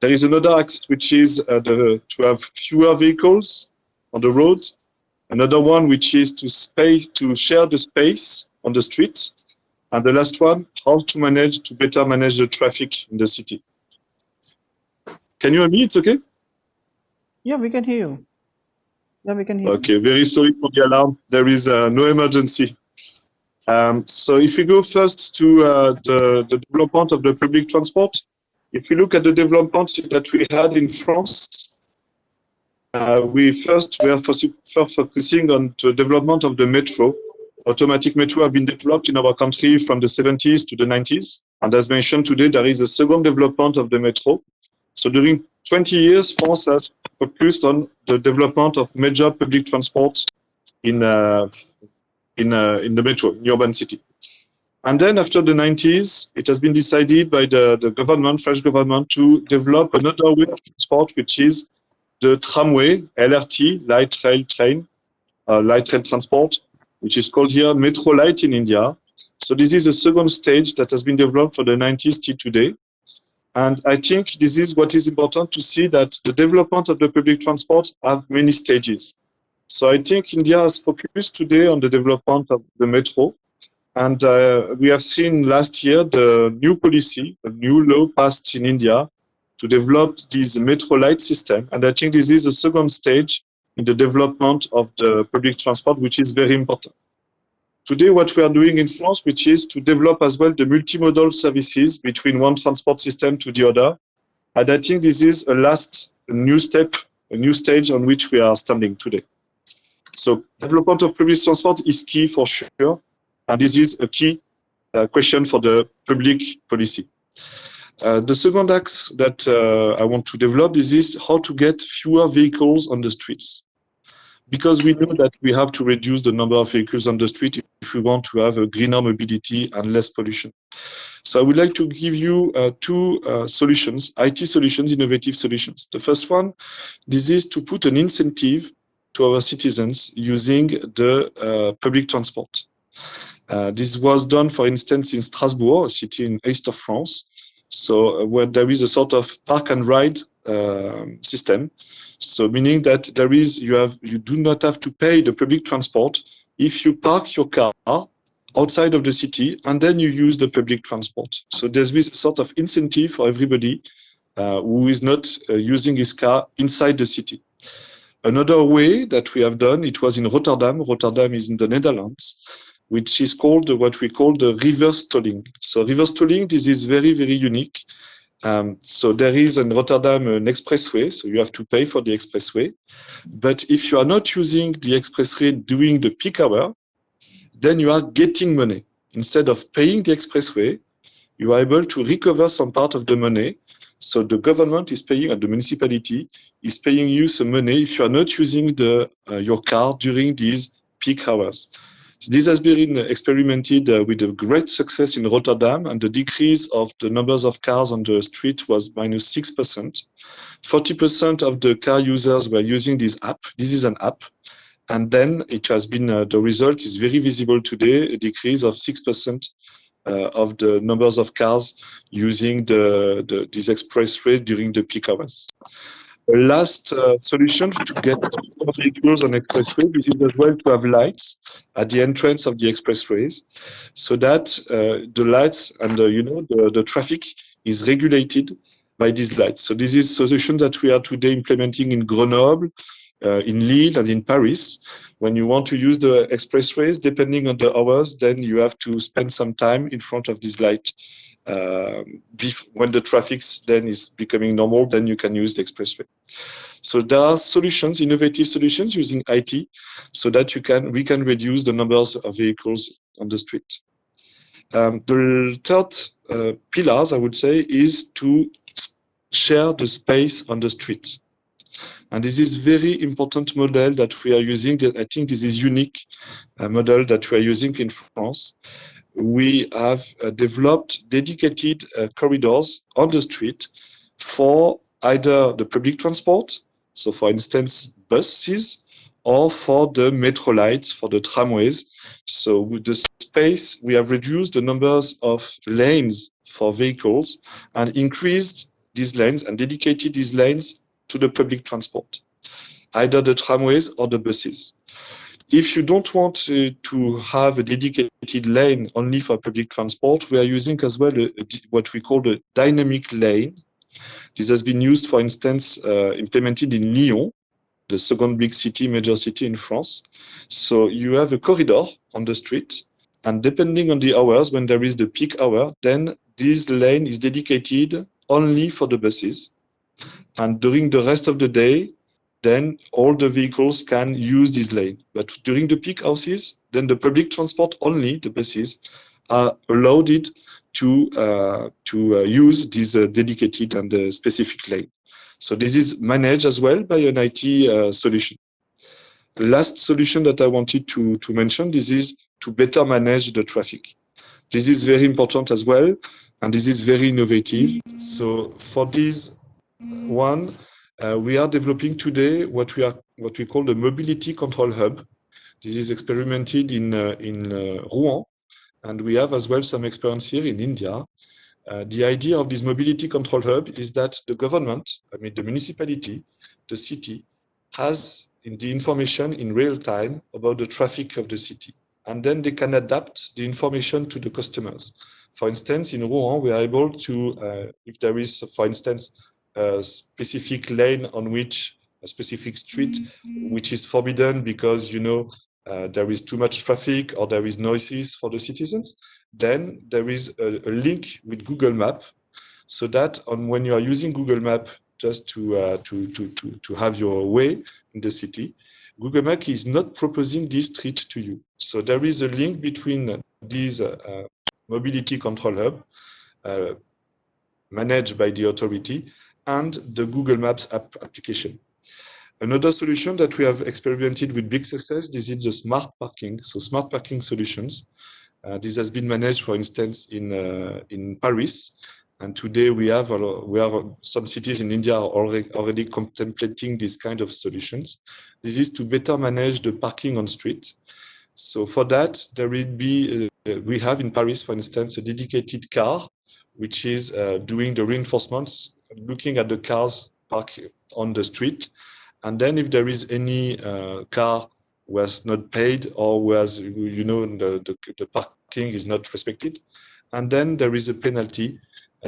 There is another axis which is to have fewer vehicles on the road. Another one which is to share the space on the street. And the last one, how to better manage the traffic in the city. Can you hear me? It's okay? Yeah, we can hear you. Yeah, we can hear you. Okay, very sorry for the alarm. There is no emergency. So if we go first to the development of the public transport, if we look at the development that we had in France, we were focusing on the development of the metro. Automatic metro have been developed in our country from the 70s to the 90s. And as mentioned today, there is a second development of the metro. So during 20 years, France has focused on the development of major public transport in the metro, in the urban city. And then after the 90s, it has been decided by the government, French government, to develop another way of transport, which is the tramway, LRT, light rail train, light rail transport, which is called here Metro Light in India. So this is a second stage that has been developed for the 90s till today. And I think this is what is important to see, that the development of the public transport have many stages. So I think India has focused today on the development of the metro. And we have seen last year the new policy, a new law passed in India to develop this metro light system. And I think this is a second stage in the development of the public transport, which is very important. Today, what we are doing in France, which is to develop as well the multimodal services between one transport system to the other. And I think this is a new step, a new stage on which we are standing today. So development of public transport is key for sure. And this is a key question for the public policy. The second axe that I want to develop is how to get fewer vehicles on the streets. Because we know that we have to reduce the number of vehicles on the street if we want to have a greener mobility and less pollution. So I would like to give you two solutions, IT solutions, innovative solutions. The first one, this is to put an incentive to our citizens using the public transport. This was done, for instance, in Strasbourg, a city in east of France. So where there is a sort of park and ride system. So meaning that you do not have to pay the public transport if you park your car outside of the city and then you use the public transport. So there's a sort of incentive for everybody who is not using his car inside the city. Another way that we have done, it was in Rotterdam. Rotterdam is in the Netherlands, which is called what we call the reverse tolling. So reverse tolling, this is very, very unique. So there is in Rotterdam an expressway, so you have to pay for the expressway. But if you are not using the expressway during the peak hour, then you are getting money. Instead of paying the expressway, you are able to recover some part of the money. So the government is paying, and the municipality is paying you some money if you are not using your car during these peak hours. This has been experimented with a great success in Rotterdam, and the decrease of the numbers of cars on the street was minus 6%. 40% of the car users were using this app. This is an app. And then it has been, the result is very visible today, a decrease of 6% of the numbers of cars using this expressway during the peak hours. The last solution to get more vehicles on expressway, this is as well to have lights at the entrance of the expressways, so that the lights and the traffic is regulated by these lights. So this is a solution that we are today implementing in Grenoble, in Lille, and in Paris. When you want to use the expressways, depending on the hours, then you have to spend some time in front of this light. When the traffic then is becoming normal, then you can use the expressway. So there are solutions, innovative solutions using IT, so that we can reduce the numbers of vehicles on the street. The third pillars, I would say, is to share the space on the street. And this is very important model that we are using. I think this is unique model that we are using in France. We have developed dedicated corridors on the street for either the public transport, so for instance, buses, or for the metro lights, for the tramways. So with the space, we have reduced the numbers of lanes for vehicles and increased these lanes and dedicated these lanes to the public transport, either the tramways or the buses. If you don't want to have a dedicated lane only for public transport, we are using as well what we call a dynamic lane. This has been used, for instance, implemented in Lyon, the second big city, major city in France. So you have a corridor on the street, and depending on the hours, when there is the peak hour, then this lane is dedicated only for the buses. And during the rest of the day, then all the vehicles can use this lane. But during the peak hours, then the public transport only, the buses, are allowed it to use this dedicated and specific lane. So this is managed as well by an IT solution. The last solution that I wanted to mention, this is to better manage the traffic. This is very important as well, and this is very innovative. So for this one, we are developing today what we call the mobility control hub. This is experimented in Rouen, and we have as well some experience here in India. The idea of this mobility control hub is that the government, the municipality, the city, has the information in real time about the traffic of the city. And then they can adapt the information to the customers. For instance, in Rouen, we are able to, if there is, for instance, a specific lane on which a specific street, which is forbidden because, there is too much traffic or there is noises for the citizens, then there is a link with Google Map, so that when you are using Google Map just to have your way in the city, Google Map is not proposing this street to you. So there is a link between this mobility control hub managed by the authority and the Google Maps application. Another solution that we have experimented with big success, this is the smart parking. So smart parking solutions. This has been managed, for instance, in Paris. And today we have some cities in India are already contemplating this kind of solutions. This is to better manage the parking on street. So for that, there will be, we have in Paris, for instance, a dedicated car, which is doing the reinforcements, looking at the cars parked on the street. And then if there is any car was not paid or was, the parking is not respected, and then there is a penalty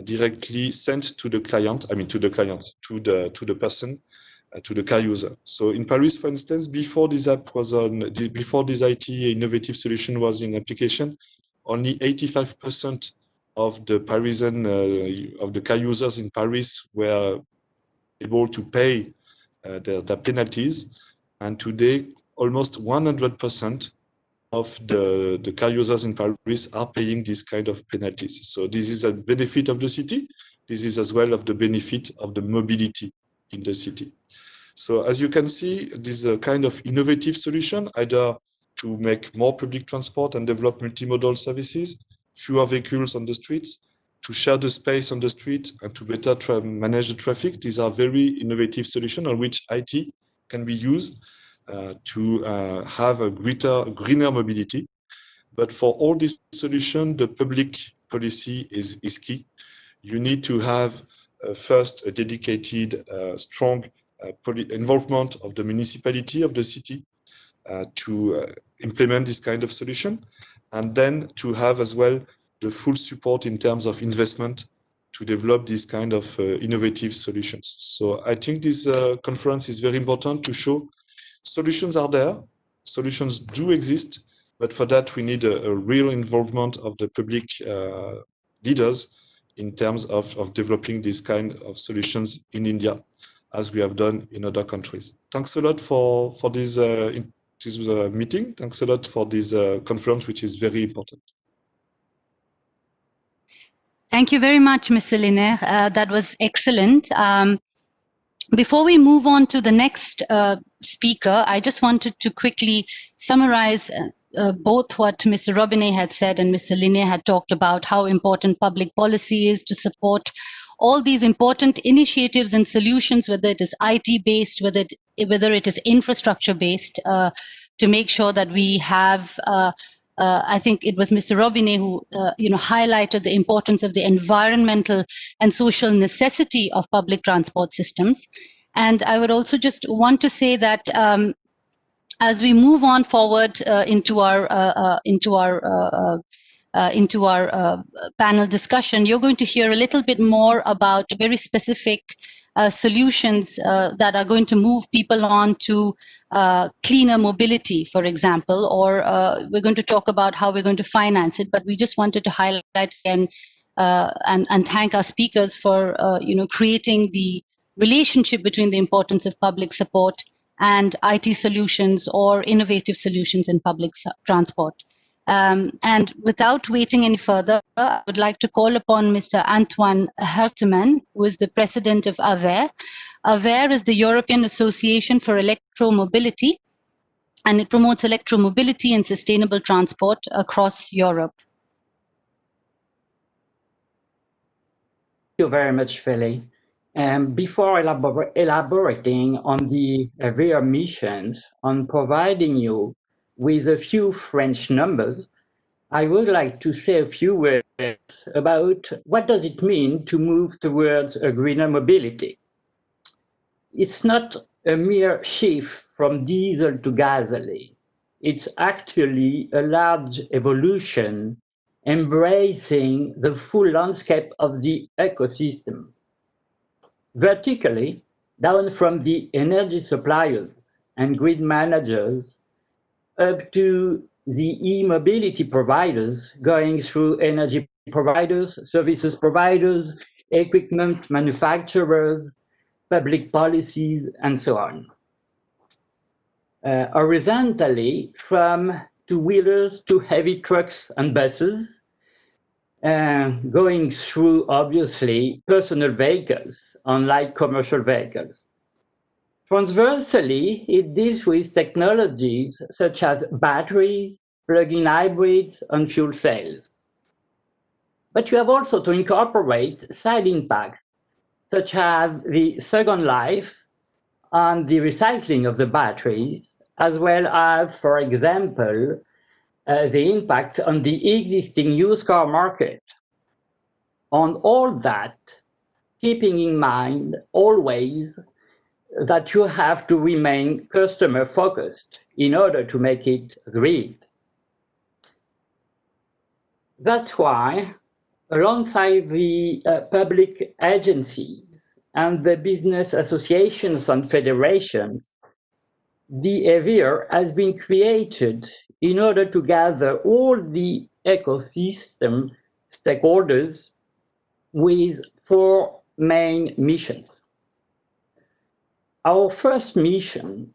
directly sent to the client, to the person, to the car user. So in Paris, for instance, before this app was before this IT innovative solution was in application, only 85% of the Parisian, of the car users in Paris were able to pay their penalties. And today, almost 100% of the car users in Paris are paying this kind of penalties. So this is a benefit of the city. This is as well of the benefit of the mobility in the city. So as you can see, this is a kind of innovative solution, either to make more public transport and develop multimodal services, fewer vehicles on the streets, to share the space on the street, and to better manage the traffic. These are very innovative solutions on which IT can be used to have a greener mobility. But for all these solutions, the public policy is key. You need to have first a dedicated, strong involvement of the municipality, of the city, to implement this kind of solution, and then to have as well the full support in terms of investment to develop this kind of innovative solutions. So I think this conference is very important to show solutions are there, solutions do exist, but for that we need a real involvement of the public leaders in terms of developing this kind of solutions in India, as we have done in other countries. Thanks a lot for this meeting. Thanks a lot for this conference, which is very important. Thank you very much, Mr. Linaire. That was excellent. Before we move on to the next speaker, I just wanted to quickly summarize both what Mr. Robinet had said and Mr. Linaire had talked about, how important public policy is to support all these important initiatives and solutions, whether it is IT-based, whether it is infrastructure-based, to make sure that we have I think it was Mr. Robinet who highlighted the importance of the environmental and social necessity of public transport systems. And I would also just want to say that as we move on forward into our panel discussion, you're going to hear a little bit more about very specific solutions that are going to move people on to cleaner mobility, for example, or we're going to talk about how we're going to finance it. But we just wanted to highlight and thank our speakers for creating the relationship between the importance of public support and IT solutions or innovative solutions in public transport. And without waiting any further, I would like to call upon Mr. Antoine Herteman, who is the president of AVER. AVER is the European Association for Electromobility, and it promotes electromobility and sustainable transport across Europe. Thank you very much, Feli. Before elaborating on the AVER missions, on providing you with a few French numbers, I would like to say a few words about what does it mean to move towards a greener mobility. It's not a mere shift from diesel to gasoline. It's actually a large evolution embracing the full landscape of the ecosystem. Vertically, down from the energy suppliers and grid managers up to the e-mobility providers, going through energy providers, services providers, equipment manufacturers, public policies, and so on. Horizontally, from two-wheelers to heavy trucks and buses, going through, obviously, personal vehicles, unlike commercial vehicles. Transversally, it deals with technologies such as batteries, plug-in hybrids, and fuel cells. But you have also to incorporate side impacts, such as the second life and the recycling of the batteries, as well as, for example, the impact on the existing used car market. On all that, keeping in mind always that you have to remain customer focused in order to make it green. That's why, alongside the public agencies and the business associations and federations, the AVER has been created in order to gather all the ecosystem stakeholders with four main missions. Our first mission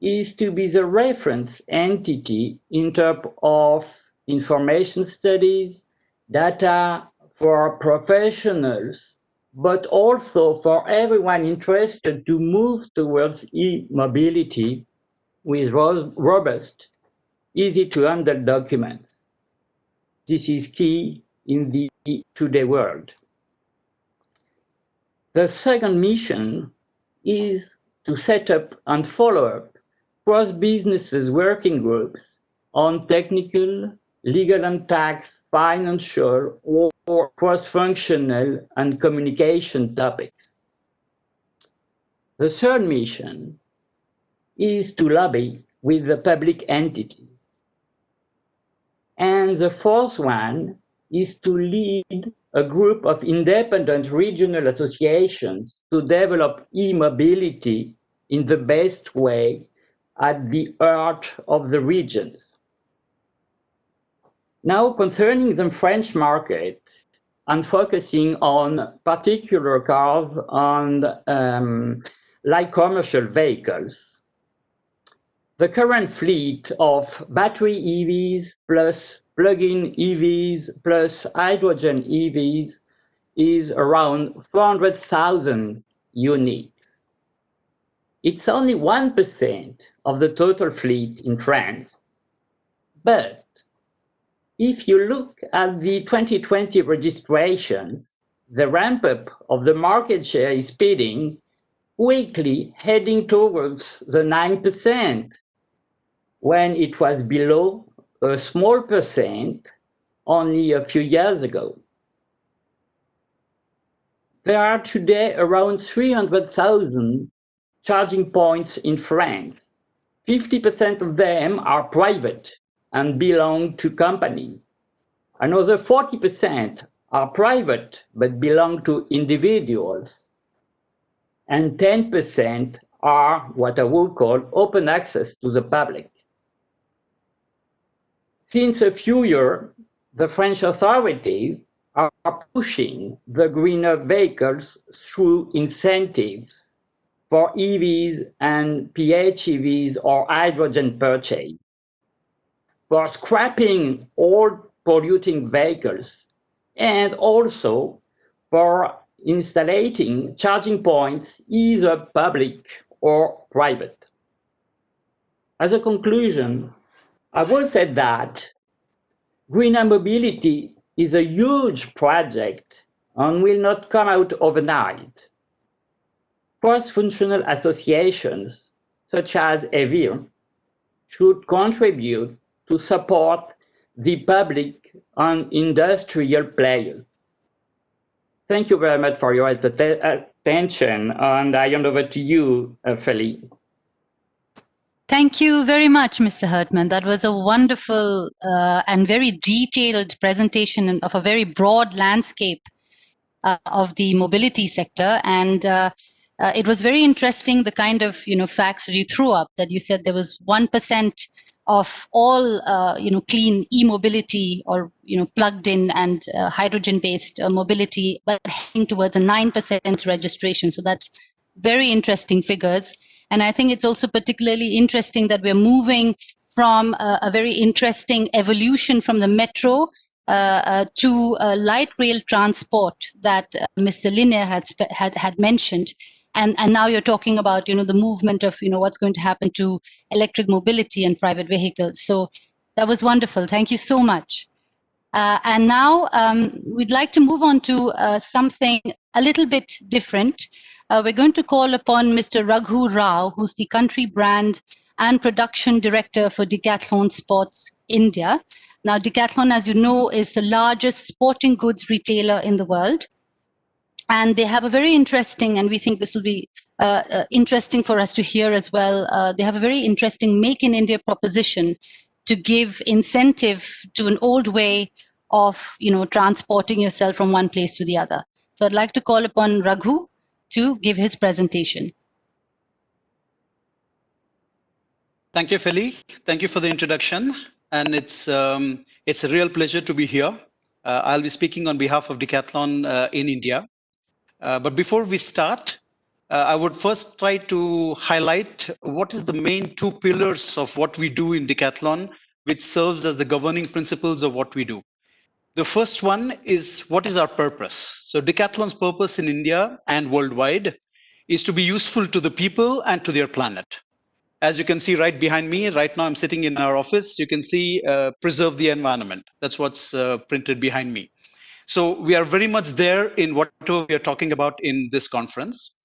is to be the reference entity in terms of information studies, data for professionals, but also for everyone interested to move towards e-mobility with robust, easy-to-handle documents. This is key in the today world. The second mission is to set up and follow up cross-businesses working groups on technical, legal and tax, financial, or cross-functional and communication topics. The third mission is to lobby with the public entities. And the fourth one is to lead a group of independent regional associations to develop e-mobility in the best way at the heart of the regions. Now, concerning the French market and focusing on particular cars and light commercial vehicles, the current fleet of battery EVs plus plug-in EVs plus hydrogen EVs is around 400,000 units. It's only 1% of the total fleet in France. But if you look at the 2020 registrations, the ramp-up of the market share is speeding, quickly heading towards the 9%, when it was below a small percent only a few years ago. There are today around 300,000 charging points in France. 50% of them are private and belong to companies. Another 40% are private but belong to individuals. And 10% are what I would call open access to the public. Since a few years, the French authorities are pushing the greener vehicles through incentives for EVs and PHEVs or hydrogen purchase, for scrapping all polluting vehicles, and also for installing charging points, either public or private. As a conclusion, I will say that greener mobility is a huge project and will not come out overnight. Cross-functional associations, such as EVIR, should contribute to support the public and industrial players. Thank you very much for your attention, and I hand over to you, Feli. Thank you very much, Mr. Hertman. That was a wonderful and very detailed presentation of a very broad landscape of the mobility sector. And it was very interesting, the kind of facts that you threw up, that you said there was 1% of all clean e-mobility or plugged in and hydrogen-based mobility, but heading towards a 9% registration. So that's very interesting figures. And I think it's also particularly interesting that we're moving from a very interesting evolution from the metro to light rail transport that Mr. Linnaeus had mentioned. And now you're talking about the movement of what's going to happen to electric mobility and private vehicles. So that was wonderful. Thank you so much. And now we'd like to move on to something a little bit different. We're going to call upon Mr. Raghu Rao, who's the country brand and production director for Decathlon Sports India. Now, Decathlon, as you know, is the largest sporting goods retailer in the world. And they have a very interesting, and we think this will be interesting for us to hear as well, they have a very interesting Make in India proposition to give incentive to an old way of transporting yourself from one place to the other. So I'd like to call upon Raghu to give his presentation. Thank you, Feli. Thank you for the introduction. And it's a real pleasure to be here. I'll be speaking on behalf of Decathlon in India. But before we start, I would first try to highlight what is the main two pillars of what we do in Decathlon, which serves as the governing principles of what we do. The first one is, what is our purpose? So Decathlon's purpose in India and worldwide is to be useful to the people and to their planet. As you can see right behind me, right now I'm sitting in our office, you can see preserve the environment. That's what's printed behind me. So we are very much there in whatever we are talking about in this conference.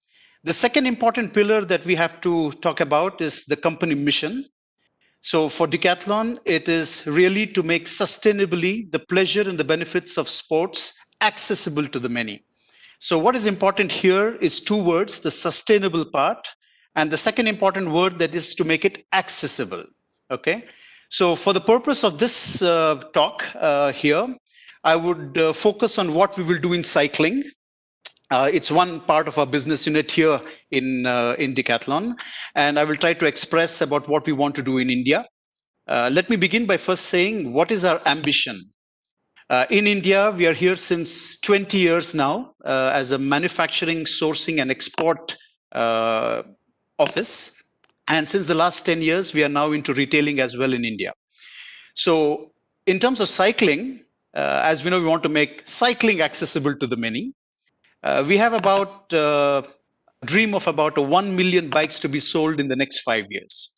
The second important pillar that we have to talk about is the company mission. So for Decathlon, it is really to make sustainably the pleasure and the benefits of sports accessible to the many. So what is important here is two words, the sustainable part, and the second important word, that is to make it accessible. Okay. So for the purpose of this talk here, I would focus on what we will do in cycling. It's one part of our business unit here in Decathlon, and I will try to express about what we want to do in India. Let me begin by first saying, what is our ambition? In India, we are here since 20 years now as a manufacturing, sourcing, and export office. And since the last 10 years, we are now into retailing as well in India. So in terms of cycling, as we know, we want to make cycling accessible to the many. We have about a dream of about 1 million bikes to be sold in the next 5 years.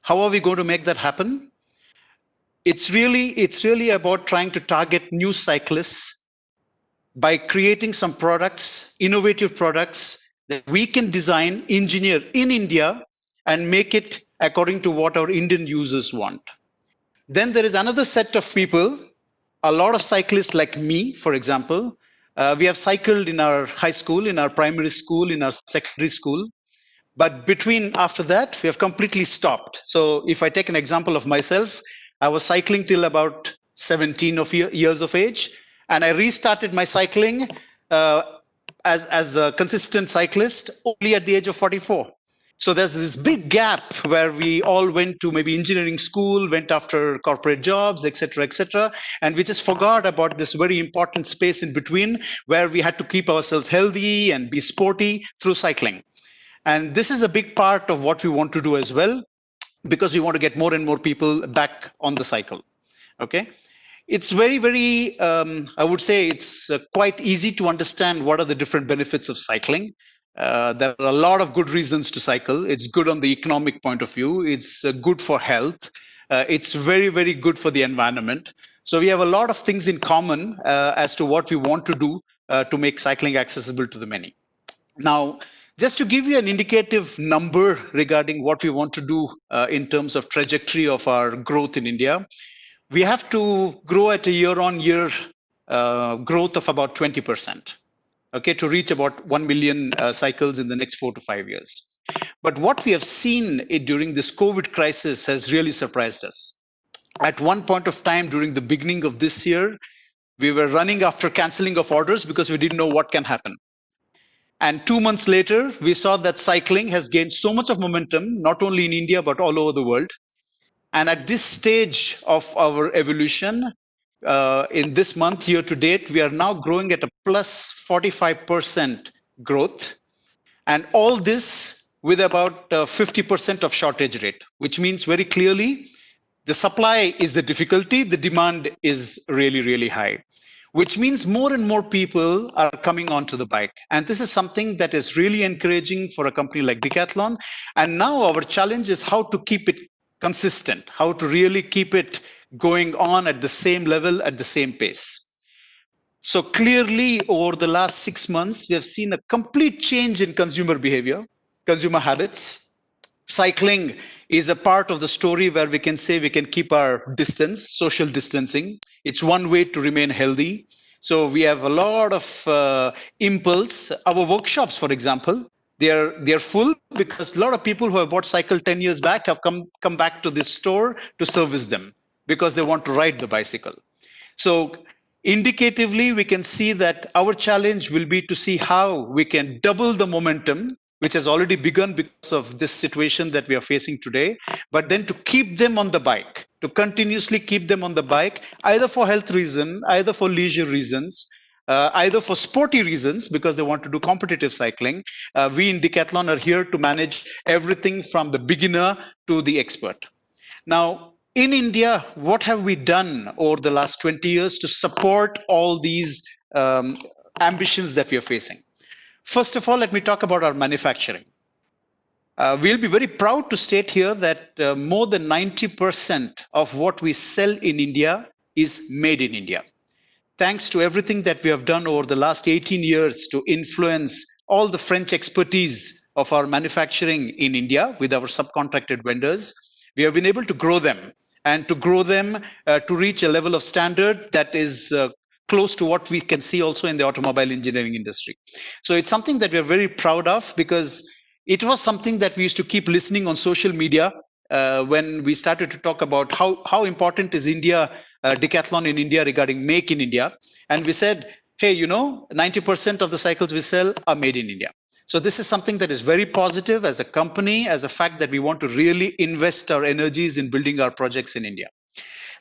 How are we going to make that happen? It's really about trying to target new cyclists by creating some products, innovative products that we can design, engineer in India, and make it according to what our Indian users want. Then there is another set of people, a lot of cyclists like me, for example. We have cycled in our high school, in our primary school, in our secondary school. But between after that, we have completely stopped. So if I take an example of myself, I was cycling till about 17 years of age, and I restarted my cycling as a consistent cyclist only at the age of 44. So there's this big gap where we all went to maybe engineering school, went after corporate jobs, etc., and we just forgot about this very important space in between where we had to keep ourselves healthy and be sporty through cycling. And this is a big part of what we want to do as well, because we want to get more and more people back on the cycle. Okay. It's very, I would say it's quite easy to understand what are the different benefits of cycling. There are a lot of good reasons to cycle. It's good on the economic point of view. It's good for health. It's very good for the environment. So we have a lot of things in common as to what we want to do to make cycling accessible to the many. Now, just to give you an indicative number regarding what we want to do in terms of trajectory of our growth in India, we have to grow at a year-on-year growth of about 20%, okay, to reach about 1 million cycles in the next 4 to 5 years. But what we have seen during this COVID crisis has really surprised us. At one point of time during the beginning of this year, we were running after canceling of orders because we didn't know what can happen. And 2 months later, we saw that cycling has gained so much of momentum, not only in India, but all over the world. And at this stage of our evolution, in this month, year to date, we are now growing at a plus 45% growth. And all this with about 50% of shortage rate, which means very clearly the supply is the difficulty, the demand is really high, which means more and more people are coming onto the bike. And this is something that is really encouraging for a company like Decathlon. And now our challenge is how to keep it consistent, how to really keep it going on at the same level, at the same pace. So clearly over the last 6 months, we have seen a complete change in consumer behavior, consumer habits. Cycling is a part of the story where we can say we can keep our distance, social distancing. It's one way to remain healthy. So we have a lot of impulse. Our workshops, for example, they're full because a lot of people who have bought cycle 10 years back have come back to this store to service them because they want to ride the bicycle. So indicatively, we can see that our challenge will be to see how we can double the momentum, which has already begun because of this situation that we are facing today, but then to keep them on the bike, to continuously keep them on the bike, either for health reasons, either for leisure reasons, either for sporty reasons, because they want to do competitive cycling. We in Decathlon are here to manage everything from the beginner to the expert. Now, in India, what have we done over the last 20 years to support all these ambitions that we are facing? First of all, let me talk about our manufacturing. We'll be very proud to state here that more than 90% of what we sell in India is made in India. Thanks to everything that we have done over the last 18 years to influence all the French expertise of our manufacturing in India with our subcontracted vendors, we have been able to grow them and to grow them to reach a level of standard that is close to what we can see also in the automobile engineering industry. So it's something that we're very proud of because it was something that we used to keep listening on social media when we started to talk about how important is India, Decathlon in India regarding make in India. And we said, hey, 90% of the cycles we sell are made in India. So this is something that is very positive as a company, as a fact that we want to really invest our energies in building our projects in India.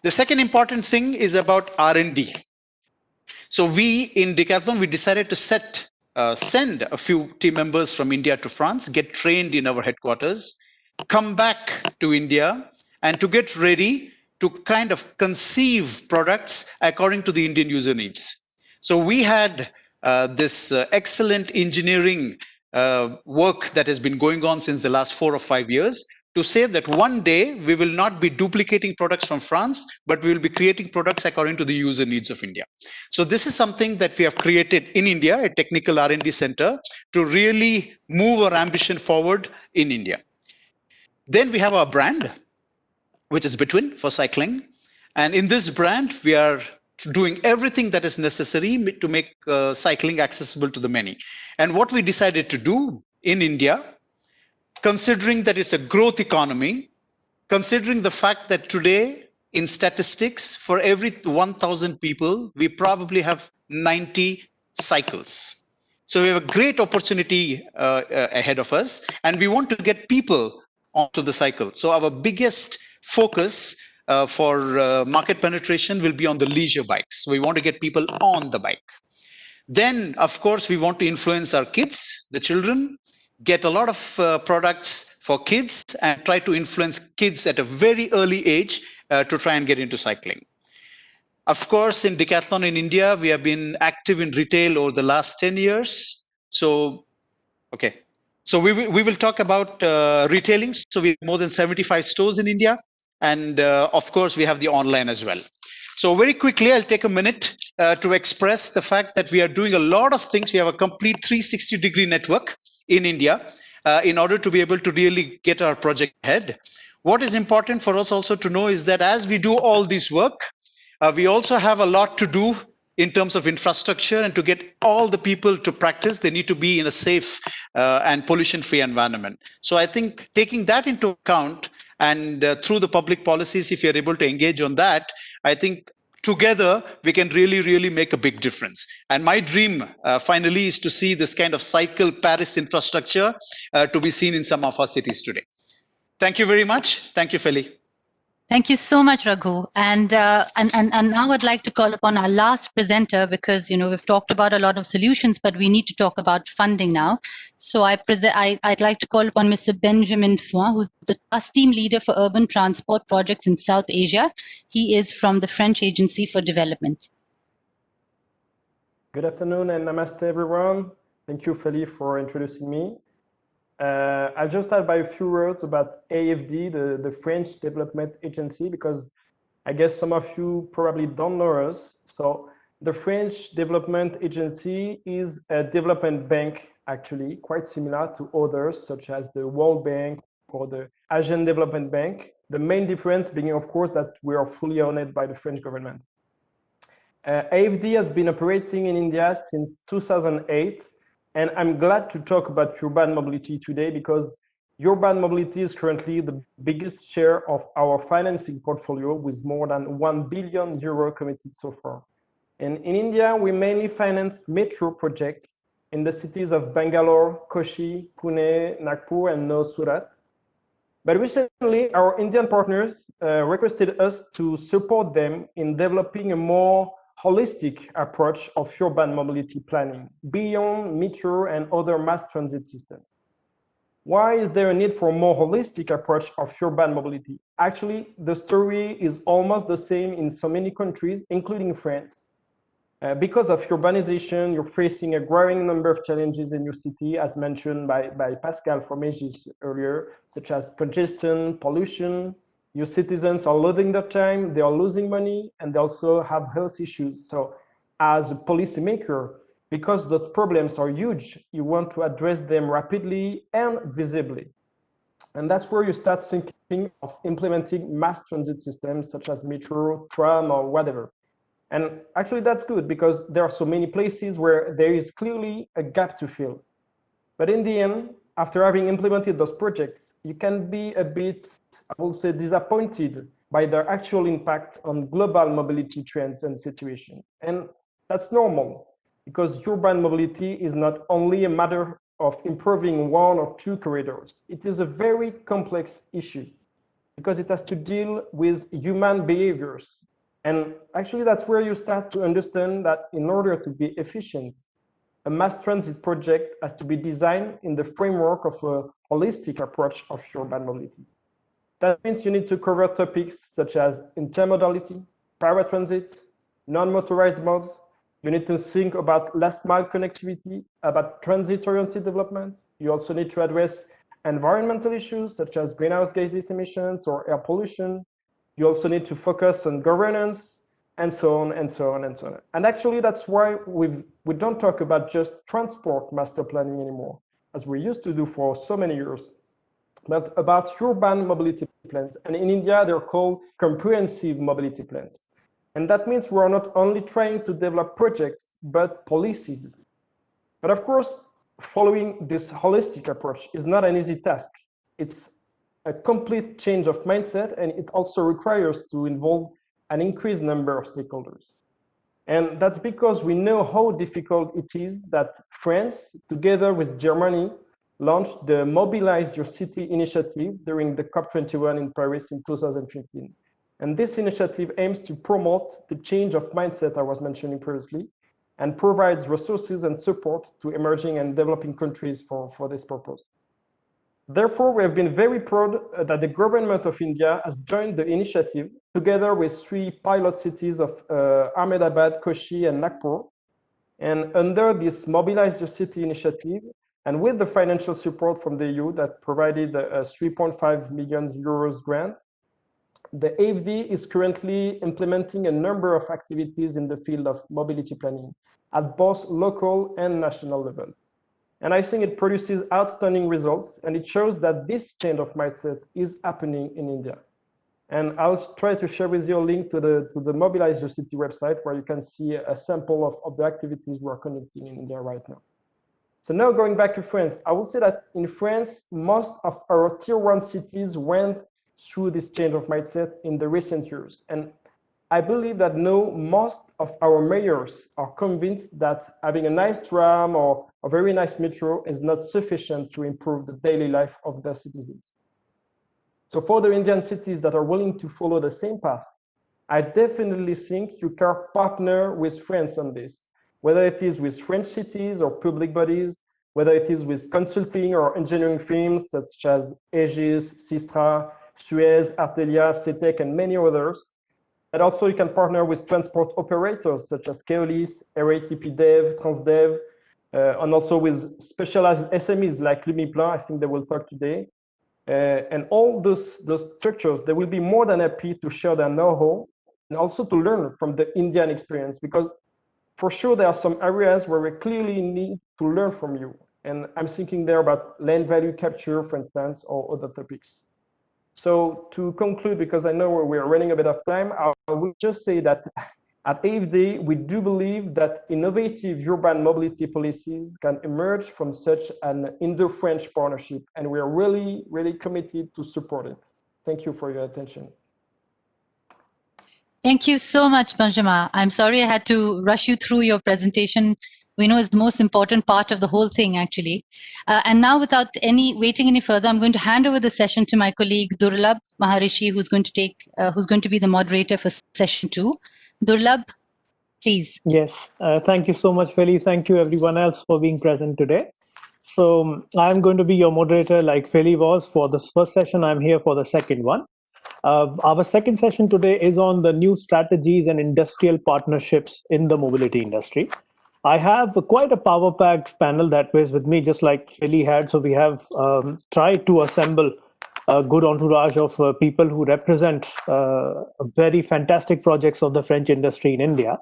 The second important thing is about R&D. So we in Decathlon, we decided to send a few team members from India to France, get trained in our headquarters, come back to India, and to get ready to kind of conceive products according to the Indian user needs. So we had this excellent engineering work that has been going on since the last 4 or 5 years to say that one day we will not be duplicating products from France, but we will be creating products according to the user needs of India. So this is something that we have created in India, a technical R&D center, to really move our ambition forward in India. Then we have our brand, which is Between for cycling. And in this brand, we are doing everything that is necessary to make cycling accessible to the many. And what we decided to do in India, considering that it's a growth economy, considering the fact that today in statistics, for every 1,000 people, we probably have 90 cycles. So we have a great opportunity ahead of us, and we want to get people onto the cycle. So our biggest focus for market penetration will be on the leisure bikes. We want to get people on the bike. Then, of course, we want to influence our kids, the children, get a lot of products for kids and try to influence kids at a very early age to try and get into cycling. Of course, in Decathlon in India, we have been active in retail over the last 10 years. So, okay. So we will talk about retailing. So we have more than 75 stores in India. And of course, we have the online as well. So very quickly, I'll take a minute to express the fact that we are doing a lot of things. We have a complete 360-degree network in India in order to be able to really get our project ahead. What is important for us also to know is that as we do all this work, we also have a lot to do in terms of infrastructure, and to get all the people to practice, they need to be in a safe and pollution-free environment. So I think taking that into account and through the public policies, if you're able to engage on that, I think together we can really, really make a big difference. And my dream finally is to see this kind of cycle Paris infrastructure to be seen in some of our cities today. Thank you very much. Thank you, Feli. Thank you so much, Raghu. And now I'd like to call upon our last presenter, because we've talked about a lot of solutions, but we need to talk about funding now. So I'd like to call upon Mr. Benjamin Foin, who's the task team leader for urban transport projects in South Asia. He is from the French Agency for Development. Good afternoon and namaste, everyone. Thank you, Feli, for introducing me. I'll just start by a few words about AFD, the French Development Agency, because I guess some of you probably don't know us. So the French Development Agency is a development bank, actually, quite similar to others, such as the World Bank or the Asian Development Bank. The main difference being, of course, that we are fully owned by the French government. AFD has been operating in India since 2008. And I'm glad to talk about urban mobility today, because urban mobility is currently the biggest share of our financing portfolio, with more than 1 billion euro committed so far. And in India, we mainly finance metro projects in the cities of Bangalore, Kochi, Pune, Nagpur, and now Surat. But recently, our Indian partners requested us to support them in developing a more holistic approach of urban mobility planning beyond metro and other mass transit systems. Why is there a need for a more holistic approach of urban mobility? Actually, the story is almost the same in so many countries, including France. Because of urbanization, you're facing a growing number of challenges in your city, as mentioned by Pascal from Aegis earlier, such as congestion, pollution. Your citizens are losing their time, they are losing money, and they also have health issues. So as a policymaker, because those problems are huge, you want to address them rapidly and visibly. And that's where you start thinking of implementing mass transit systems such as metro, tram, or whatever. And actually that's good, because there are so many places where there is clearly a gap to fill. But in the end, after having implemented those projects, you can be a bit, I will say, disappointed by their actual impact on global mobility trends and situation. And that's normal, because urban mobility is not only a matter of improving one or two corridors. It is a very complex issue, because it has to deal with human behaviors. And actually, that's where you start to understand that in order to be efficient, a mass transit project has to be designed in the framework of a holistic approach of urban mobility. That means you need to cover topics such as intermodality, paratransit, non-motorized modes. You need to think about last mile connectivity, about transit-oriented development. You also need to address environmental issues such as greenhouse gases emissions or air pollution. You also need to focus on governance, and so on, and so on, and so on. And actually, that's why we don't talk about just transport master planning anymore, as we used to do for so many years. but about urban mobility plans. And in India, they're called comprehensive mobility plans. And that means we're not only trying to develop projects, but policies. But of course, following this holistic approach is not an easy task. It's a complete change of mindset, and it also requires to involve an increased number of stakeholders. And that's because we know how difficult it is that France, together with Germany, launched the Mobilize Your City initiative during the COP21 in Paris in 2015. And this initiative aims to promote the change of mindset I was mentioning previously, and provides resources and support to emerging and developing countries for this purpose. Therefore, we have been very proud that the government of India has joined the initiative together with 3 pilot cities of Ahmedabad, Kochi, and Nagpur. And under this Mobilize Your City initiative, and with the financial support from the EU that provided a 3.5 million euros grant, the AFD is currently implementing a number of activities in the field of mobility planning at both local and national level. And I think it produces outstanding results, and it shows that this change of mindset is happening in India. And I'll try to share with you a link to the Mobilize Your City website, where you can see a sample of the activities we're conducting in India right now. So now going back to France, I would say that in France, most of our tier 1 cities went through this change of mindset in the recent years. And I believe that now most of our mayors are convinced that having a nice tram or a very nice metro is not sufficient to improve the daily life of their citizens. So for the Indian cities that are willing to follow the same path, I definitely think you can partner with France on this, whether it is with French cities or public bodies, whether it is with consulting or engineering firms such as Aegis, Sistra, Suez, Artelia, CETEC, and many others. And also you can partner with transport operators such as Keolis, RATP Dev, Transdev, and also with specialized SMEs like Lumiplan. I think they will talk today. And all those structures, they will be more than happy to share their know-how and also to learn from the Indian experience, because for sure there are some areas where we clearly need to learn from you. And I'm thinking there about land value capture, for instance, or other topics. So to conclude, because I know we're running a bit of time, I will just say that at AFD, we do believe that innovative urban mobility policies can emerge from such an Indo-French partnership, and we are really, really committed to support it. Thank you for your attention. Thank you so much, Benjamin. I'm sorry I had to rush you through your presentation. We know it's the most important part of the whole thing, actually. And now, without waiting any further, I'm going to hand over the session to my colleague Durlabh Maharishi, who's going to be the moderator for session 2. Durlabh, please. Yes, thank you so much, Feli. Thank you, everyone else, for being present today. So I'm going to be your moderator, like Feli was for the first session. I'm here for the second one. Our second session today is on the new strategies and industrial partnerships in the mobility industry. I have quite a power-packed panel that was with me, just like Feli had. So we have tried to assemble a good entourage of people who represent very fantastic projects of the French industry in India.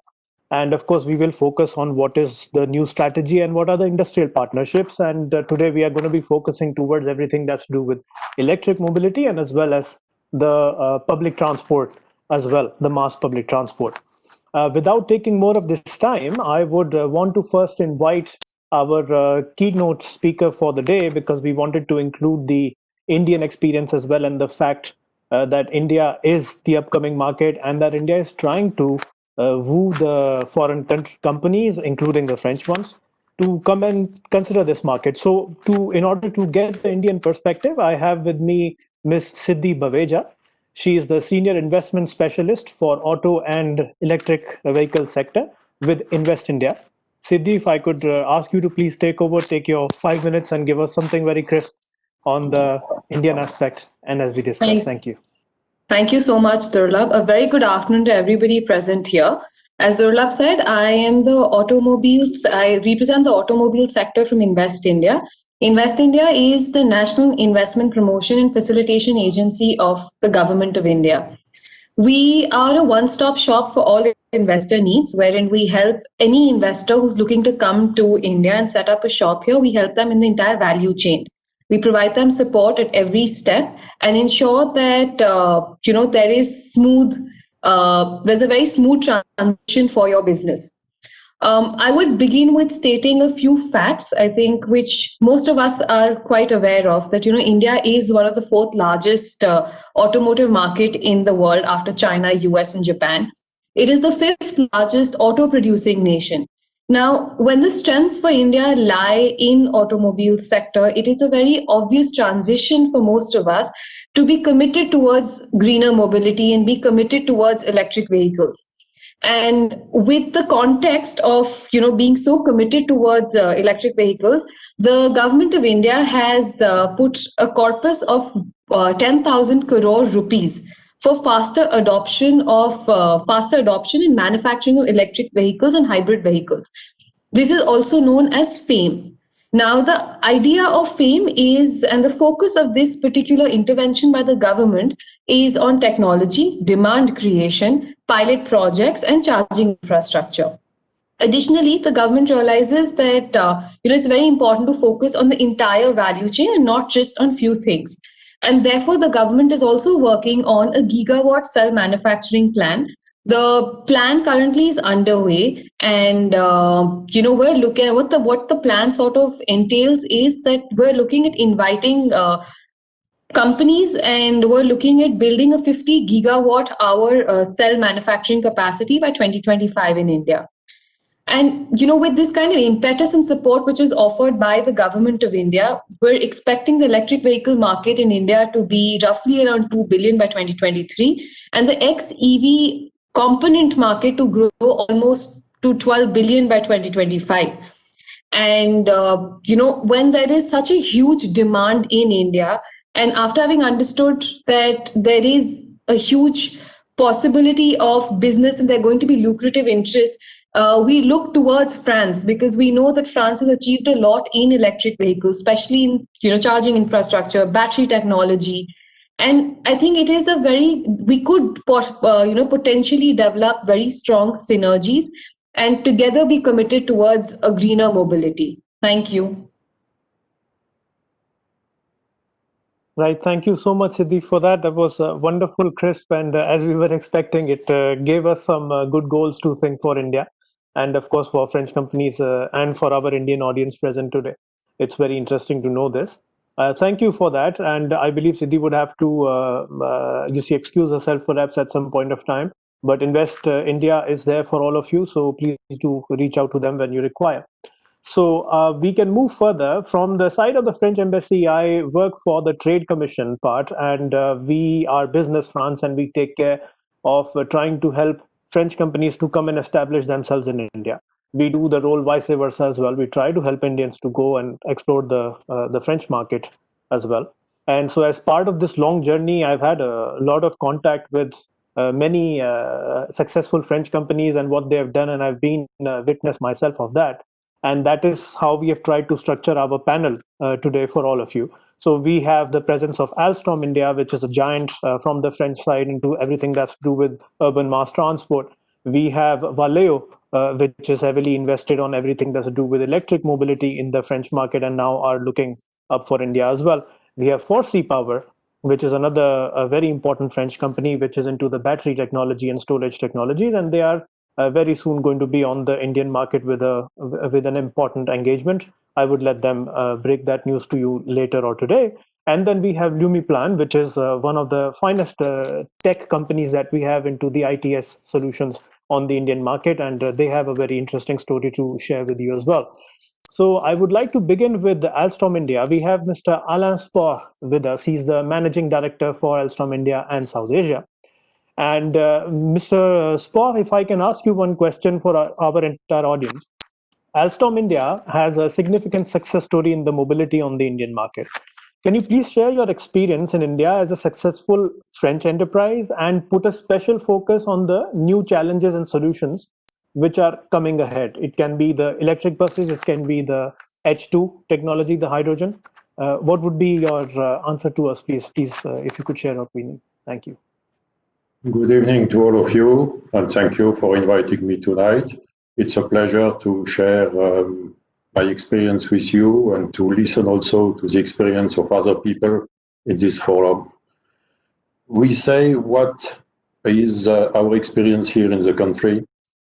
And of course, we will focus on what is the new strategy and what are the industrial partnerships. And today we are going to be focusing towards everything that's to do with electric mobility and as well as the public transport as well, the mass public transport. Without taking more of this time, I would want to first invite our keynote speaker for the day, because we wanted to include the Indian experience as well, and the fact that India is the upcoming market and that India is trying to woo the foreign companies, including the French ones, to come and consider this market. So in order to get the Indian perspective, I have with me Ms. Siddhi Baveja. She is the Senior Investment Specialist for Auto and Electric Vehicle sector with Invest India. Siddhi, if I could ask you to please take your 5 minutes and give us something very crisp on the Indian aspect, and as we discussed. Thank you. Thank you so much, Durlabh. A very good afternoon to everybody present here. As Durlabh said, I represent the automobile sector from Invest India. Invest India is the National Investment Promotion and Facilitation Agency of the Government of India. We are a one-stop shop for all investor needs, wherein we help any investor who's looking to come to India and set up a shop here. We help them in the entire value chain. We provide them support at every step and ensure that there is there's a very smooth transition for your business. I would begin with stating a few facts, I think, which most of us are quite aware of, that, India is one of the fourth largest automotive market in the world after China, US, and Japan. It is the fifth largest auto producing nation. Now, when the strengths for India lie in automobile sector, it is a very obvious transition for most of us to be committed towards greener mobility and be committed towards electric vehicles. And with the context of being so committed towards electric vehicles, the government of India has put a corpus of 10,000 crore rupees for faster adoption in manufacturing of electric vehicles and hybrid vehicles. This is also known as FAME. Now, the idea of FAME is, and the focus of this particular intervention by the government is on technology, demand creation, pilot projects, and charging infrastructure. Additionally, the government realizes that it's very important to focus on the entire value chain and not just on few things. And therefore, the government is also working on a gigawatt cell manufacturing plan. The plan currently is underway, and we're looking at what the plan sort of entails is that we're looking at inviting companies, and we're looking at building a 50 gigawatt hour cell manufacturing capacity by 2025 in India. And, with this kind of impetus and support which is offered by the government of India, we're expecting the electric vehicle market in India to be roughly around 2 billion by 2023, and the ex-EV component market to grow almost to 12 billion by 2025. And, when there is such a huge demand in India, and after having understood that there is a huge possibility of business and there are going to be lucrative interests, we look towards France, because we know that France has achieved a lot in electric vehicles, especially in charging infrastructure, battery technology. And I think it is we could potentially develop very strong synergies and together be committed towards a greener mobility. Thank you. Right. Thank you so much, Siddhi, for that. That was wonderful, crisp, and as we were expecting, it gave us some good goals to think for India, and of course for French companies and for our Indian audience present today. It's very interesting to know this. Thank you for that. And I believe Siddhi would have to, excuse herself perhaps at some point of time. But Invest India is there for all of you. So please do reach out to them when you require. So we can move further. From the side of the French embassy, I work for the Trade Commission part, and we are Business France, and we take care of trying to help French companies to come and establish themselves in India. We do the role vice versa as well. We try to help Indians to go and explore the French market as well. And so as part of this long journey, I've had a lot of contact with many successful French companies and what they have done, and I've been witness myself of that. And that is how we have tried to structure our panel today for all of you. So we have the presence of Alstom India, which is a giant from the French side into everything that's to do with urban mass transport. We have Valeo, which is heavily invested on everything that's to do with electric mobility in the French market and now are looking up for India as well. We have Forsea Power, which is another very important French company, which is into the battery technology and storage technologies. And they are very soon going to be on the Indian market with an important engagement. I would let them break that news to you later or today. And then we have UMI Plan, which is one of the finest tech companies that we have into the ITS solutions on the Indian market. And they have a very interesting story to share with you as well. So I would like to begin with Alstom India. We have Mr. Alain Spohr with us. He's the managing director for Alstom India and South Asia. And Mr. Spohr, if I can ask you one question for our entire audience. Alstom India has a significant success story in the mobility on the Indian market. Can you please share your experience in India as a successful French enterprise and put a special focus on the new challenges and solutions which are coming ahead? It can be the electric buses, it can be the H2 technology, the hydrogen. What would be your answer to us, please? Please, if you could share your opinion. Thank you. Good evening to all of you, and thank you for inviting me tonight. It's a pleasure to share my experience with you and to listen also to the experience of other people in this forum. We say what is our experience here in the country.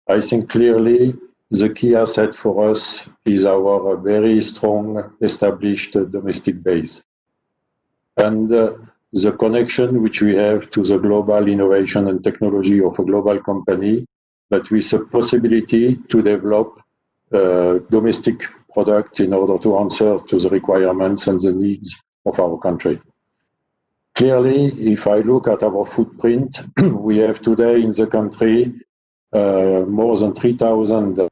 I think clearly the key asset for us is our very strong established domestic base. And the connection which we have to the global innovation and technology of a global company, but with the possibility to develop domestic product in order to answer to the requirements and the needs of our country. Clearly, if I look at our footprint, we have today in the country more than 3,000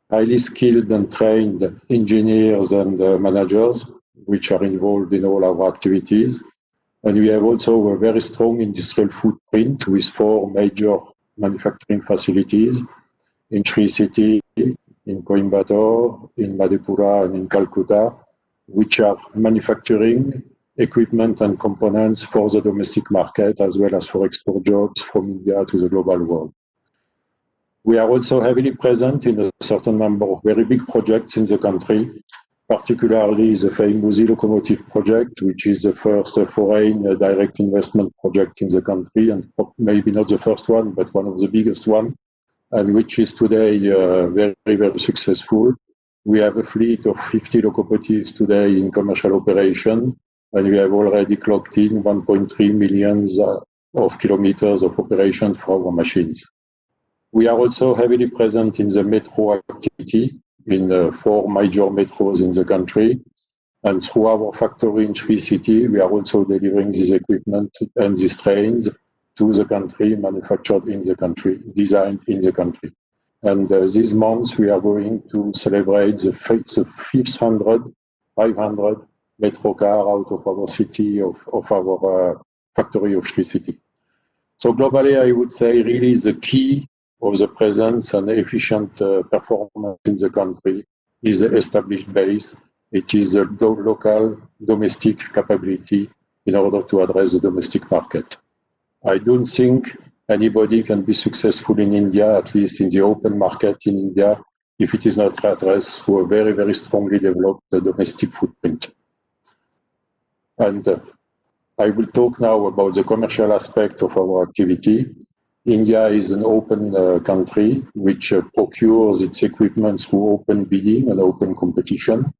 highly skilled and trained engineers and managers, which are involved in all our activities. And we have also a very strong industrial footprint with 4 major manufacturing facilities in Sri City, in Coimbatore, in Madhepura, and in Calcutta, which are manufacturing equipment and components for the domestic market as well as for export jobs from India to the global world. We are also heavily present in a certain number of very big projects in the country, particularly the famous e-locomotive project, which is the first foreign direct investment project in the country, and maybe not the first one, but one of the biggest ones, and which is today very, very successful. We have a fleet of 50 locomotives today in commercial operation, and we have already clocked in 1.3 million of kilometers of operation for our machines. We are also heavily present in the metro activity in 4 major metros in the country. And through our factory in Sri City, we are also delivering this equipment and these trains to the country, manufactured in the country, designed in the country. And this month, we are going to celebrate the 500 metro car out of our city, of our factory of Sri City. So globally, I would say really the key of the presence and efficient performance in the country is the established base. It is a local domestic capability in order to address the domestic market. I don't think anybody can be successful in India, at least in the open market in India, if it is not addressed through a very, very strongly developed domestic footprint. And I will talk now about the commercial aspect of our activity. India is an open country which procures its equipment through open bidding and open competition.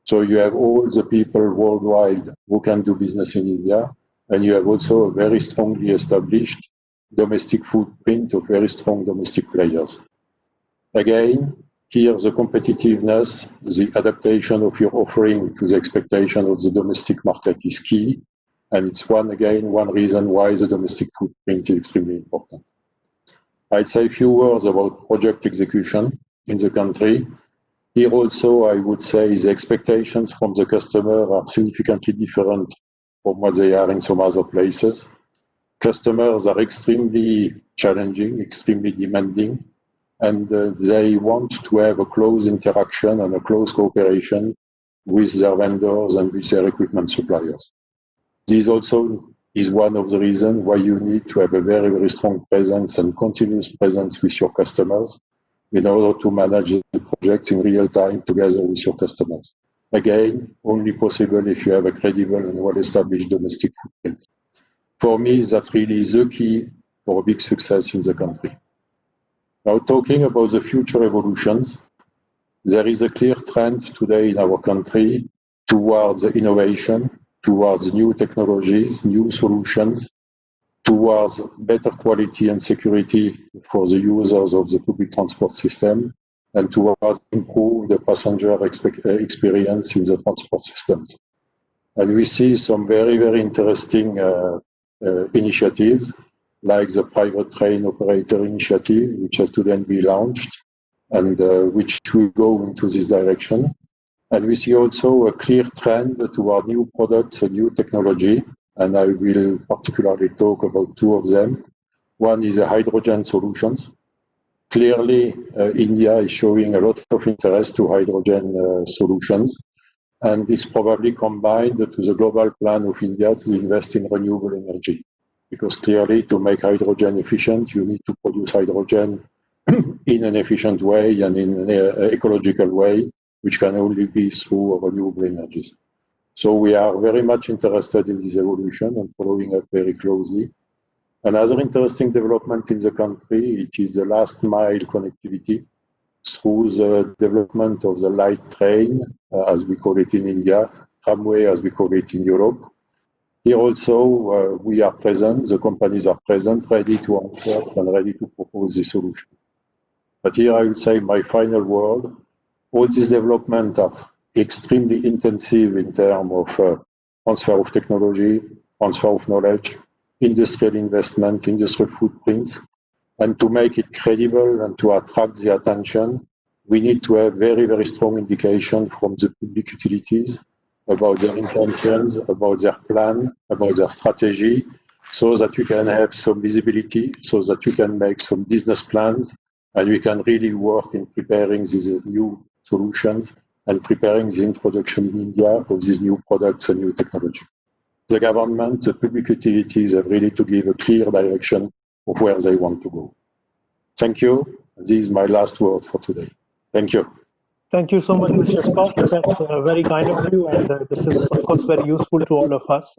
So you have all the people worldwide who can do business in India, and you have also a very strongly established domestic footprint of very strong domestic players. Again, here the competitiveness, the adaptation of your offering to the expectation of the domestic market is key. And it's one reason why the domestic footprint is extremely important. I'd say a few words about project execution in the country. Here also, I would say the expectations from the customer are significantly different from what they are in some other places. Customers are extremely challenging, extremely demanding, and they want to have a close interaction and a close cooperation with their vendors and with their equipment suppliers. This also is one of the reasons why you need to have a very, very strong presence and continuous presence with your customers in order to manage the projects in real time together with your customers. Again, only possible if you have a credible and well-established domestic footprint. For me, that's really the key for a big success in the country. Now, talking about the future evolutions, there is a clear trend today in our country towards innovation, towards new technologies, new solutions, towards better quality and security for the users of the public transport system, and towards improve the passenger experience in the transport systems. And we see some very, very interesting initiatives, like the private train operator initiative, which has to then be launched, and which will go into this direction. And we see also a clear trend toward new products and new technology, and I will particularly talk about 2 of them. One is the hydrogen solutions. Clearly, India is showing a lot of interest to hydrogen solutions, and it's probably combined to the global plan of India to invest in renewable energy. Because clearly, to make hydrogen efficient, you need to produce hydrogen in an efficient way and in an ecological way. which can only be through renewable energies. So we are very much interested in this evolution and following up very closely. Another interesting development in the country, it is the last mile connectivity through the development of the light train, as we call it in India, tramway, as we call it in Europe. Here also, we are present, the companies are present, ready to answer and ready to propose the solution. But here I would say my final word, all these developments are extremely intensive in terms of transfer of technology, transfer of knowledge, industrial investment, industrial footprints. And to make it credible and to attract the attention, we need to have very, very strong indication from the public utilities about their intentions, about their plan, about their strategy, so that we can have some visibility, so that we can make some business plans, and we can really work in preparing these new solutions and preparing the introduction in India of these new products and new technology. The government, the public utilities have really to give a clear direction of where they want to go. Thank you. This is my last word for today. Thank you. Thank you so much, Mr. Scott. That's very kind of you, and this is, of course, very useful to all of us.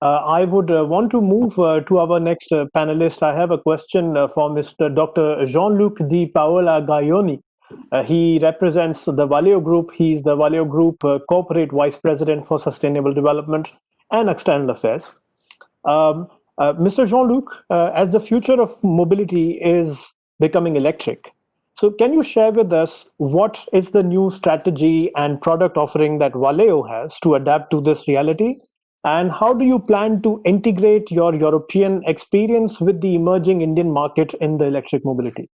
I would want to move to our next panelist. I have a question for Mr. Dr. Jean-Luc Di Paola Gaioni. He represents the Valeo Group. He's the Valeo Group Corporate Vice President for Sustainable Development and External Affairs. Mr. Jean-Luc, as the future of mobility is becoming electric, so can you share with us what is the new strategy and product offering that Valeo has to adapt to this reality? And how do you plan to integrate your European experience with the emerging Indian market in the electric mobility?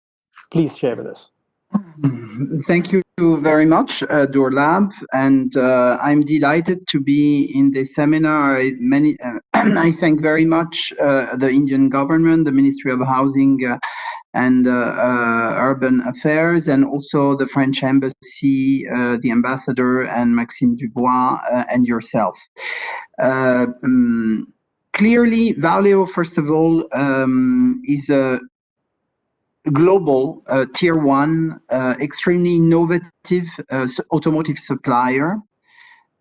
Please share with us. Thank you very much, Durlab, and I'm delighted to be in this seminar. I thank very much the Indian government, the Ministry of Housing and Urban Affairs, and also the French Embassy, the Ambassador, and Maxime Dubois, and yourself. Clearly, Valeo, first of all, is a global tier one, extremely innovative automotive supplier,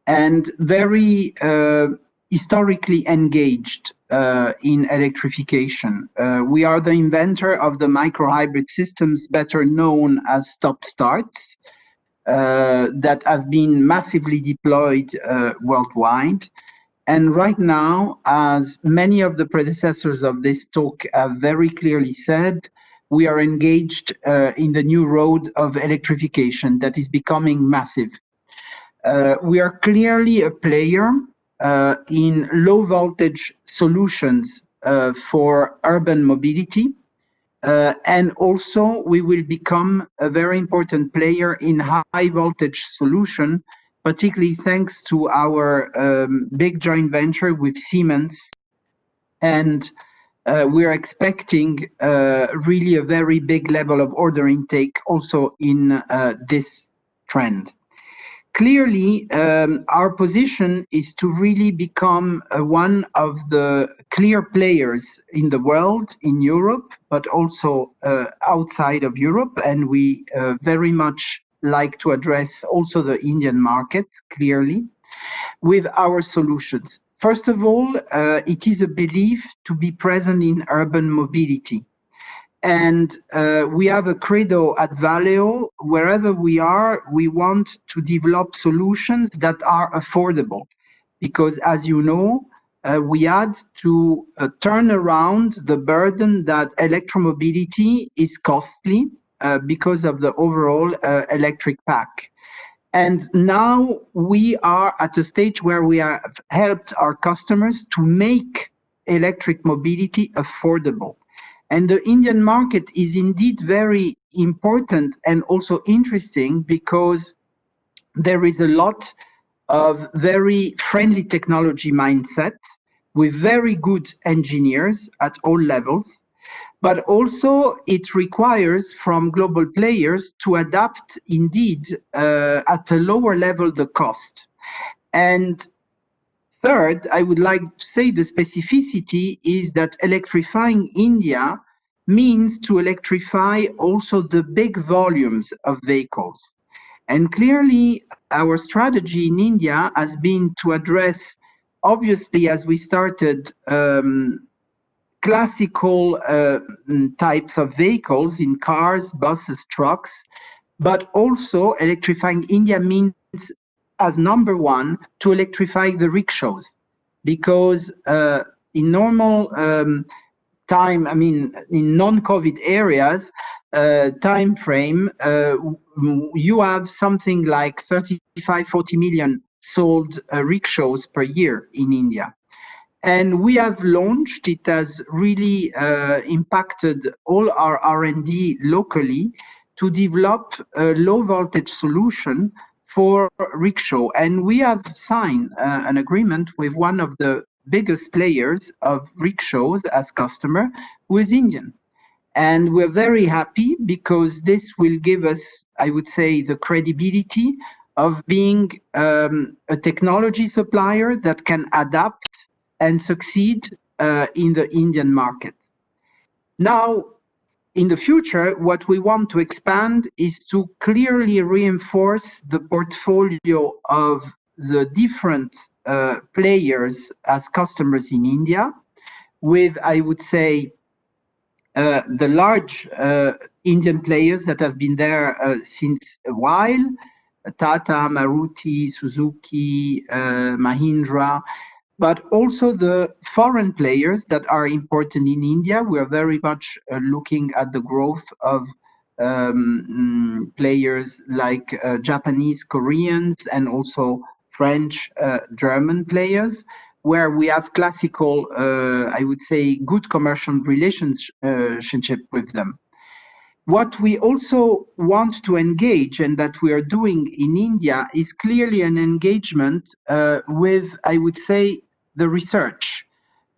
and very historically engaged in electrification. We are the inventor of the micro-hybrid systems, better known as stop-starts, that have been massively deployed worldwide. And right now, as many of the predecessors of this talk have very clearly said, we are engaged in the new road of electrification that is becoming massive. We are clearly a player in low voltage solutions for urban mobility. And also we will become a very important player in high voltage solution, particularly thanks to our big joint venture with Siemens. And we're expecting really a very big level of order intake also in this trend. Clearly, our position is to really become one of the clear players in the world, in Europe, but also outside of Europe. And we very much like to address also the Indian market, clearly, with our solutions. First of all, it is a belief to be present in urban mobility. And we have a credo at Valeo. Wherever we are, we want to develop solutions that are affordable. Because as you know, we had to turn around the burden that electromobility is costly because of the overall electric pack. And now we are at a stage where we have helped our customers to make electric mobility affordable. And the Indian market is indeed very important and also interesting because there is a lot of very friendly technology mindset with very good engineers at all levels. But also it requires from global players to adapt indeed at a lower level the cost. And third, I would like to say the specificity is that electrifying India means to electrify also the big volumes of vehicles. And clearly, our strategy in India has been to address, obviously, as we started, classical types of vehicles in cars, buses, trucks, but also electrifying India means, as number one, to electrify the rickshaws. Because in normal time, I mean, in non-COVID areas, time frame, you have something like 35, 40 million sold rickshaws per year in India. And we have launched, it has really impacted all our R&D locally to develop a low voltage solution for rickshaw. And we have signed an agreement with one of the biggest players of rickshaws as customer, who is Indian. And we're very happy because this will give us, I would say, the credibility of being a technology supplier that can adapt and succeed in the Indian market. Now, in the future, what we want to expand is to clearly reinforce the portfolio of the different players as customers in India, with, I would say, the large Indian players that have been there since a while, Tata, Maruti, Suzuki, Mahindra, but also the foreign players that are important in India. We are very much looking at the growth of players like Japanese, Koreans, and also French, German players, where we have classical, I would say, good commercial relationship with them. What we also want to engage, and that we are doing in India, is clearly an engagement with, I would say, the research.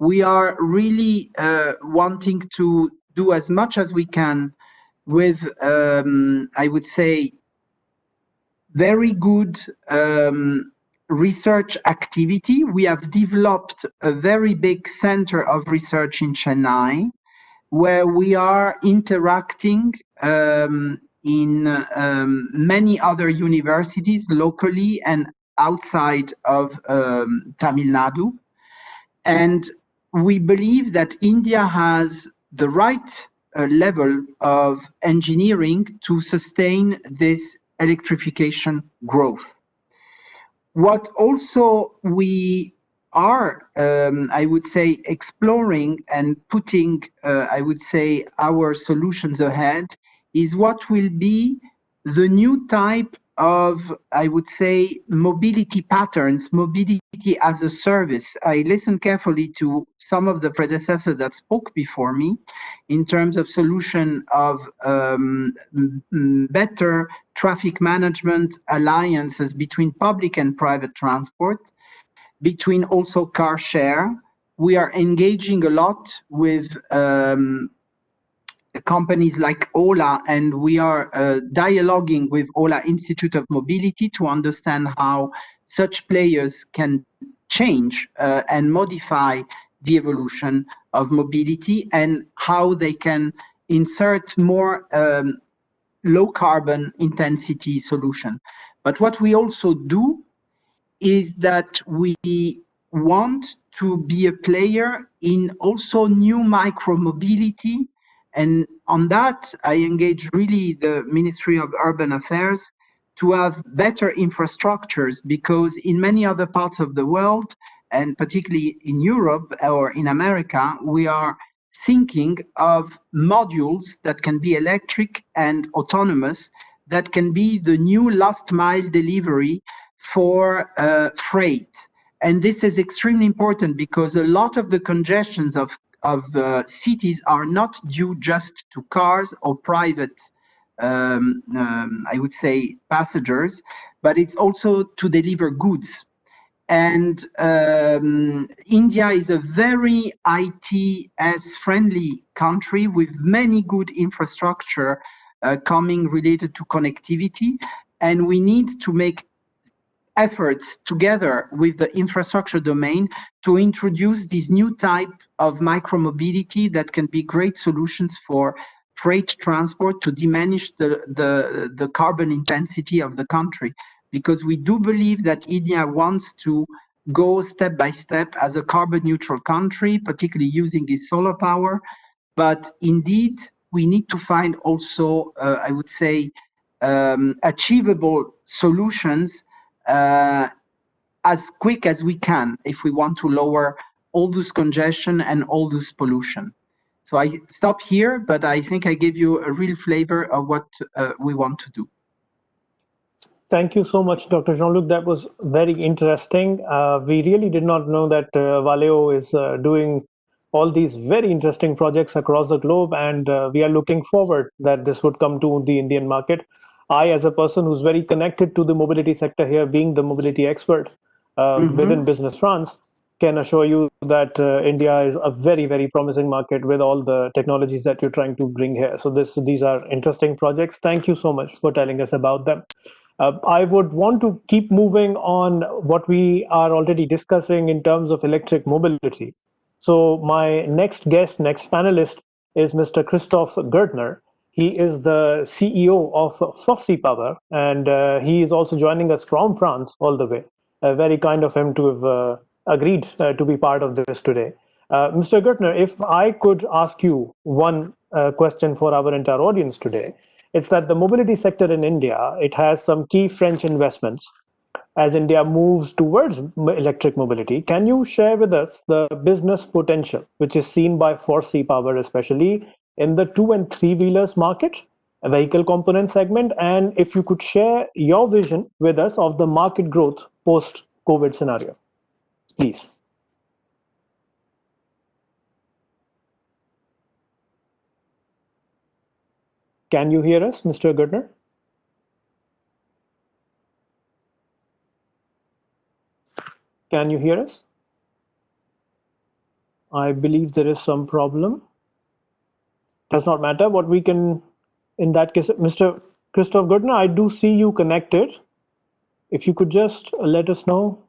We are really wanting to do as much as we can with, I would say, very good research activity. We have developed a very big center of research in Chennai, where we are interacting in many other universities locally and outside of Tamil Nadu. And we believe that India has the right level of engineering to sustain this electrification growth. What also we are, I would say, exploring and putting, I would say, our solutions ahead is what will be the new type of, I would say, mobility patterns, mobility as a service. I listened carefully to some of the predecessors that spoke before me in terms of solution of better traffic management alliances between public and private transport, between also car share. We are engaging a lot with companies like Ola, and we are dialoguing with Ola Institute of Mobility to understand how such players can change and modify the evolution of mobility and how they can insert more low carbon intensity solution. But what we also do is that we want to be a player in also new micro-mobility. And on that, I engage really the Ministry of Urban Affairs to have better infrastructures, because in many other parts of the world, and particularly in Europe or in America, we are thinking of modules that can be electric and autonomous, that can be the new last mile delivery for freight. And this is extremely important because a lot of the congestions of cities are not due just to cars or private, I would say, passengers, but it's also to deliver goods. And India is a very ITS-friendly country with many good infrastructure coming related to connectivity. And we need to make efforts together with the infrastructure domain to introduce this new type of micromobility that can be great solutions for freight transport to diminish the carbon intensity of the country, because we do believe that India wants to go step by step as a carbon neutral country, particularly using its solar power. But indeed, we need to find also, I would say, achievable solutions as quick as we can if we want to lower all this congestion and all this pollution. So I stop here, but I think I gave you a real flavor of what we want to do. Thank you so much, Dr. Jean-Luc. That was very interesting. We really did not know that Valeo is doing all these very interesting projects across the globe, and we are looking forward that this would come to the Indian market. I, as a person who's very connected to the mobility sector here, being the mobility expert within Business France, can assure you that India is a very, very promising market with all the technologies that you're trying to bring here. So these are interesting projects. Thank you so much for telling us about them. I would want to keep moving on what we are already discussing in terms of electric mobility. So my next guest, next panelist is Mr. Christoph Gerdner. He is the CEO of Foxy Power, and he is also joining us from France all the way. Very kind of him to have agreed to be part of this today. Mr. Gerdner, if I could ask you one question for our entire audience today, it's that the mobility sector in India, it has some key French investments as India moves towards electric mobility. Can you share with us the business potential, which is seen by Foxy Power, especially in the 2 and 3 wheelers market, a vehicle component segment, and if you could share your vision with us of the market growth post-COVID scenario, please. Can you hear us, Mr. Gerdner? Can you hear us? I believe there is some problem. Does not matter. What we can, in that case, Mr. Christoph Gerdner, I do see you connected. If you could just let us know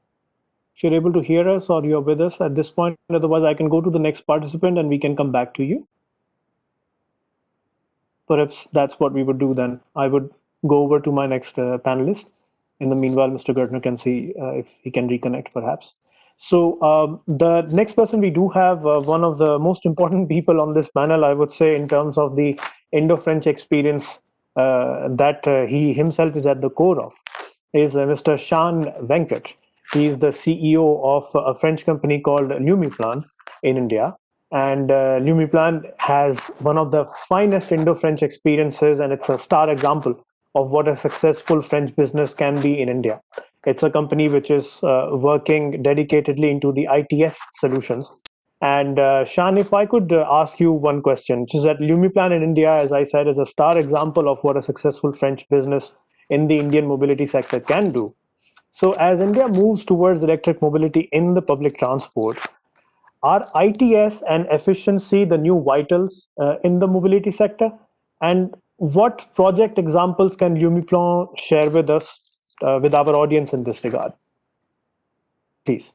if you're able to hear us or you're with us at this point. Otherwise, I can go to the next participant and we can come back to you. Perhaps that's what we would do then. I would go over to my next panelist. In the meanwhile, Mr. Gerdner can see if he can reconnect perhaps. So the next person, we do have one of the most important people on this panel, I would say, in terms of the Indo-French experience that he himself is at the core of, is Mr. Shan Venkat. He is the CEO of a French company called UMI in India. And Lumiplan has one of the finest Indo-French experiences, and it's a star example of what a successful French business can be in India. It's a company which is working dedicatedly into the ITS solutions. And Shan, if I could ask you one question, which is that Lumiplan in India, as I said, is a star example of what a successful French business in the Indian mobility sector can do. So as India moves towards electric mobility in the public transport, are ITS and efficiency the new vitals in the mobility sector? And what project examples can Lumiplan share with us, with our audience in this regard? Please.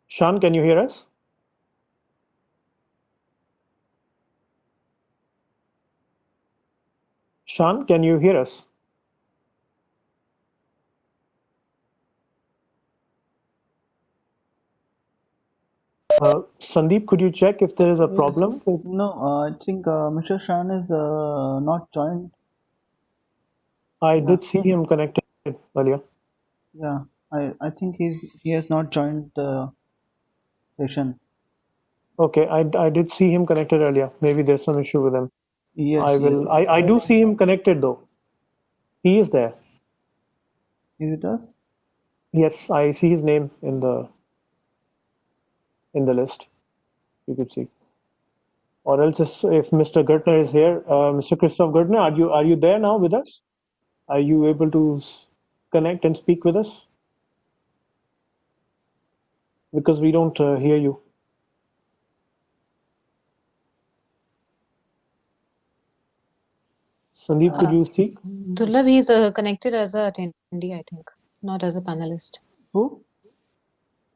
Shan, can you hear us? Shan, can you hear us? Sandeep, could you check if there is a problem? No, I think Mr. Shan is not joined. I did see him connected earlier. Yeah, I think he has not joined the session. Okay, I did see him connected earlier. Maybe there's some issue with him. Yes, I do see him connected though. He is there. Is it us? Yes, I see his name in the list. You could see. Or else, if Mr. Gertner is here, Mr. Christoph Gertner, are you there now with us? Are you able to connect and speak with us? Because we don't hear you. Sandeep, could you speak? Dullav is connected as a attendee, I think, not as a panelist. Who?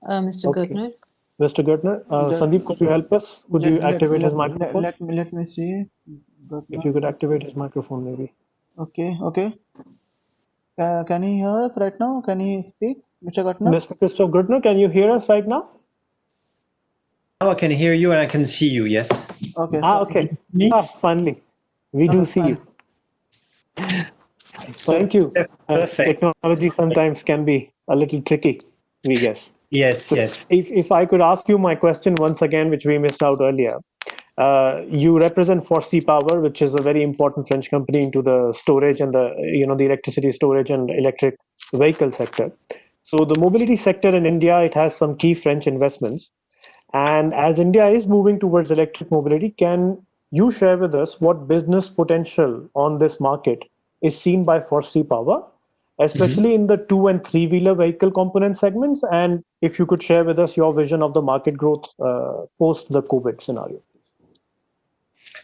Mr. Gertner. Mr. Gertner, Ju- Sandeep, could you help us? Could you activate his microphone? Let me see. If you could activate his microphone, maybe. Okay, okay. Can he hear us right now? Can he speak, Mr. Gertner? Mr. Christoph Gertner, can you hear us right now? Now I can hear you and I can see you, yes. Okay, Okay. Finally. We do see you. Thank you. Perfect. Technology sometimes can be a little tricky, we guess. Yes, So yes. if I could ask you my question once again, which we missed out earlier. You represent Foresee Power, which is a very important French company into the storage and the electricity storage and electric vehicle sector. So the mobility sector in India, it has some key French investments. And as India is moving towards electric mobility, can you share with us what business potential on this market is seen by Foresee Power, especially in the 2- and 3-wheeler vehicle component segments? And if you could share with us your vision of the market growth post the COVID scenario.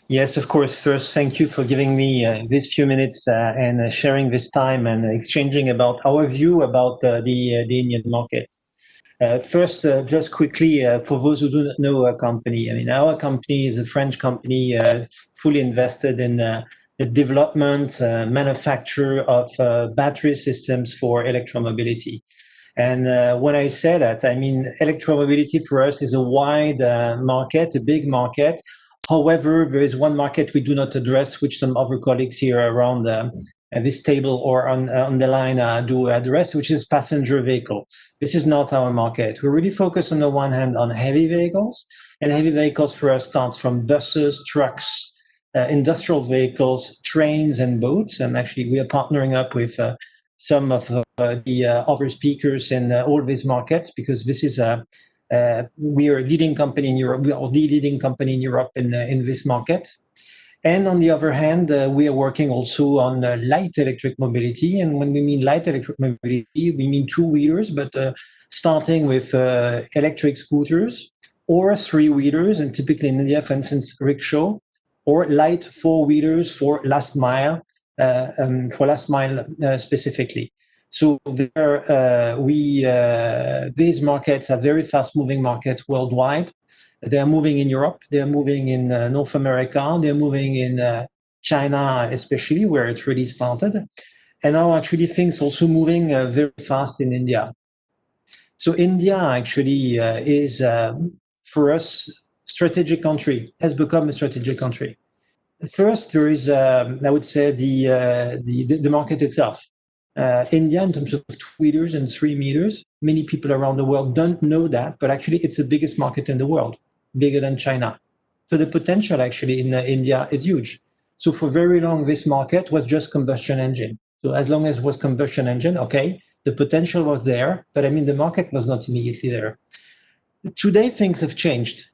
Yes, of course. First, thank you for giving me these few minutes and sharing this time and exchanging about our view about the Indian market. First, just quickly, for those who do not know our company, I mean, our company is a French company fully invested in the development, manufacture of battery systems for electromobility. And when I say that, I mean, electromobility for us is a wide market, a big market. However, there is one market we do not address, which some other colleagues here around this table or on the line do address, which is passenger vehicle. This is not our market. We really focus on the one hand on heavy vehicles, and heavy vehicles for us starts from buses, trucks, industrial vehicles, trains, and boats. And actually, we are partnering up with some of the other speakers in all these markets, because this is we are a leading company in Europe. We are the leading company in Europe in this market. And on the other hand, we are working also on light electric mobility. And when we mean light electric mobility, we mean 2-wheelers, but starting with electric scooters or 3-wheelers, and typically in India, for instance, rickshaw, or light 4-wheelers for last mile, specifically. So there, these markets are very fast-moving markets worldwide. They are moving in Europe. They are moving in North America. They are moving in China, especially where it really started. And now actually things also moving very fast in India. So India actually is, for us, strategic country, has become a strategic country. First, there is, I would say, the market itself. India, in terms of 2-wheelers and 3-wheelers, many people around the world don't know that, but actually it's the biggest market in the world, bigger than China. So the potential actually in India is huge. So for very long, this market was just combustion engine. So as long as it was combustion engine, okay, the potential was there, but I mean, the market was not immediately there. Today, things have changed.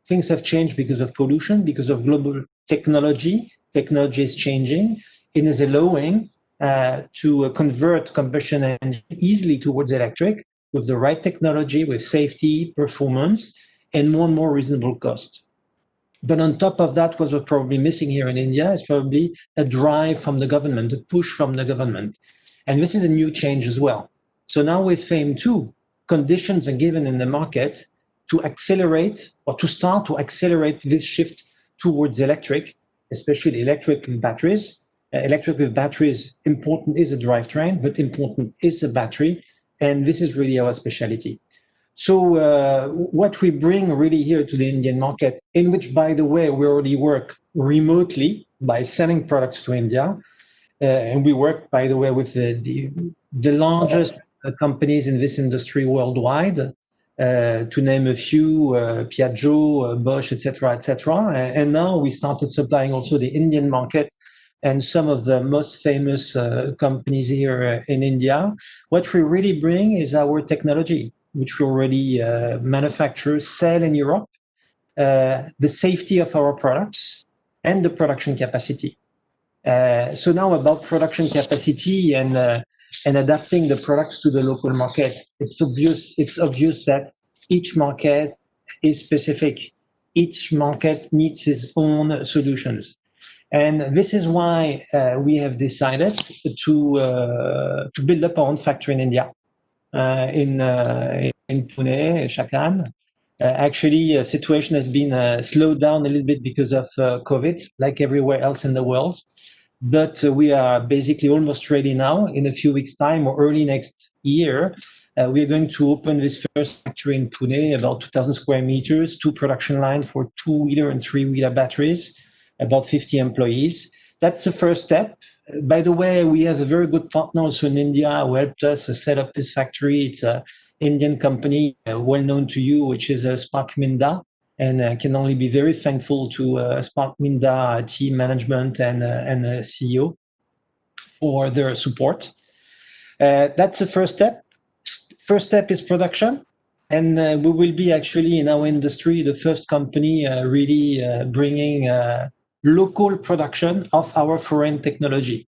Things have changed because of pollution, because of global technology. Technology is changing. It is allowing to convert combustion engine easily towards electric with the right technology, with safety, performance, and more reasonable cost. But on top of that, what was probably missing here in India is probably a drive from the government, a push from the government. And this is a new change as well. So now with FAME 2, conditions are given in the market to accelerate or to start to accelerate this shift towards electric, especially electric with batteries. Electric with batteries, important is a drivetrain, but important is a battery. And this is really our specialty. So what we bring really here to the Indian market, in which, by the way, we already work remotely by selling products to India. And we work, by the way, with the largest companies in this industry worldwide, to name a few, Piaggio, Bosch, etc., etc. And now we started supplying also the Indian market and some of the most famous companies here in India. What we really bring is our technology, which we already manufacture, sell in Europe, the safety of our products, and the production capacity. So now about production capacity and adapting the products to the local market, it's obvious that each market is specific. Each market needs its own solutions. And this is why we have decided to build up our own factory in India. in Pune, Shakan. Actually, situation has been slowed down a little bit because of COVID, like everywhere else in the world. But we are basically almost ready now. In a few weeks' time or early next year, we are going to open this first factory in Pune, about 2,000 square meters, 2 production lines for 2-wheeler and 3-wheeler batteries, about 50 employees. That's the first step. By the way, we have a very good partner also in India who helped us set up this factory. It's an Indian company, well known to you, which is Spark Minda. And I can only be very thankful to Spark Minda team management and CEO for their support. That's the first step. First step is production. And we will be actually in our industry the first company really bringing local production of our foreign technology,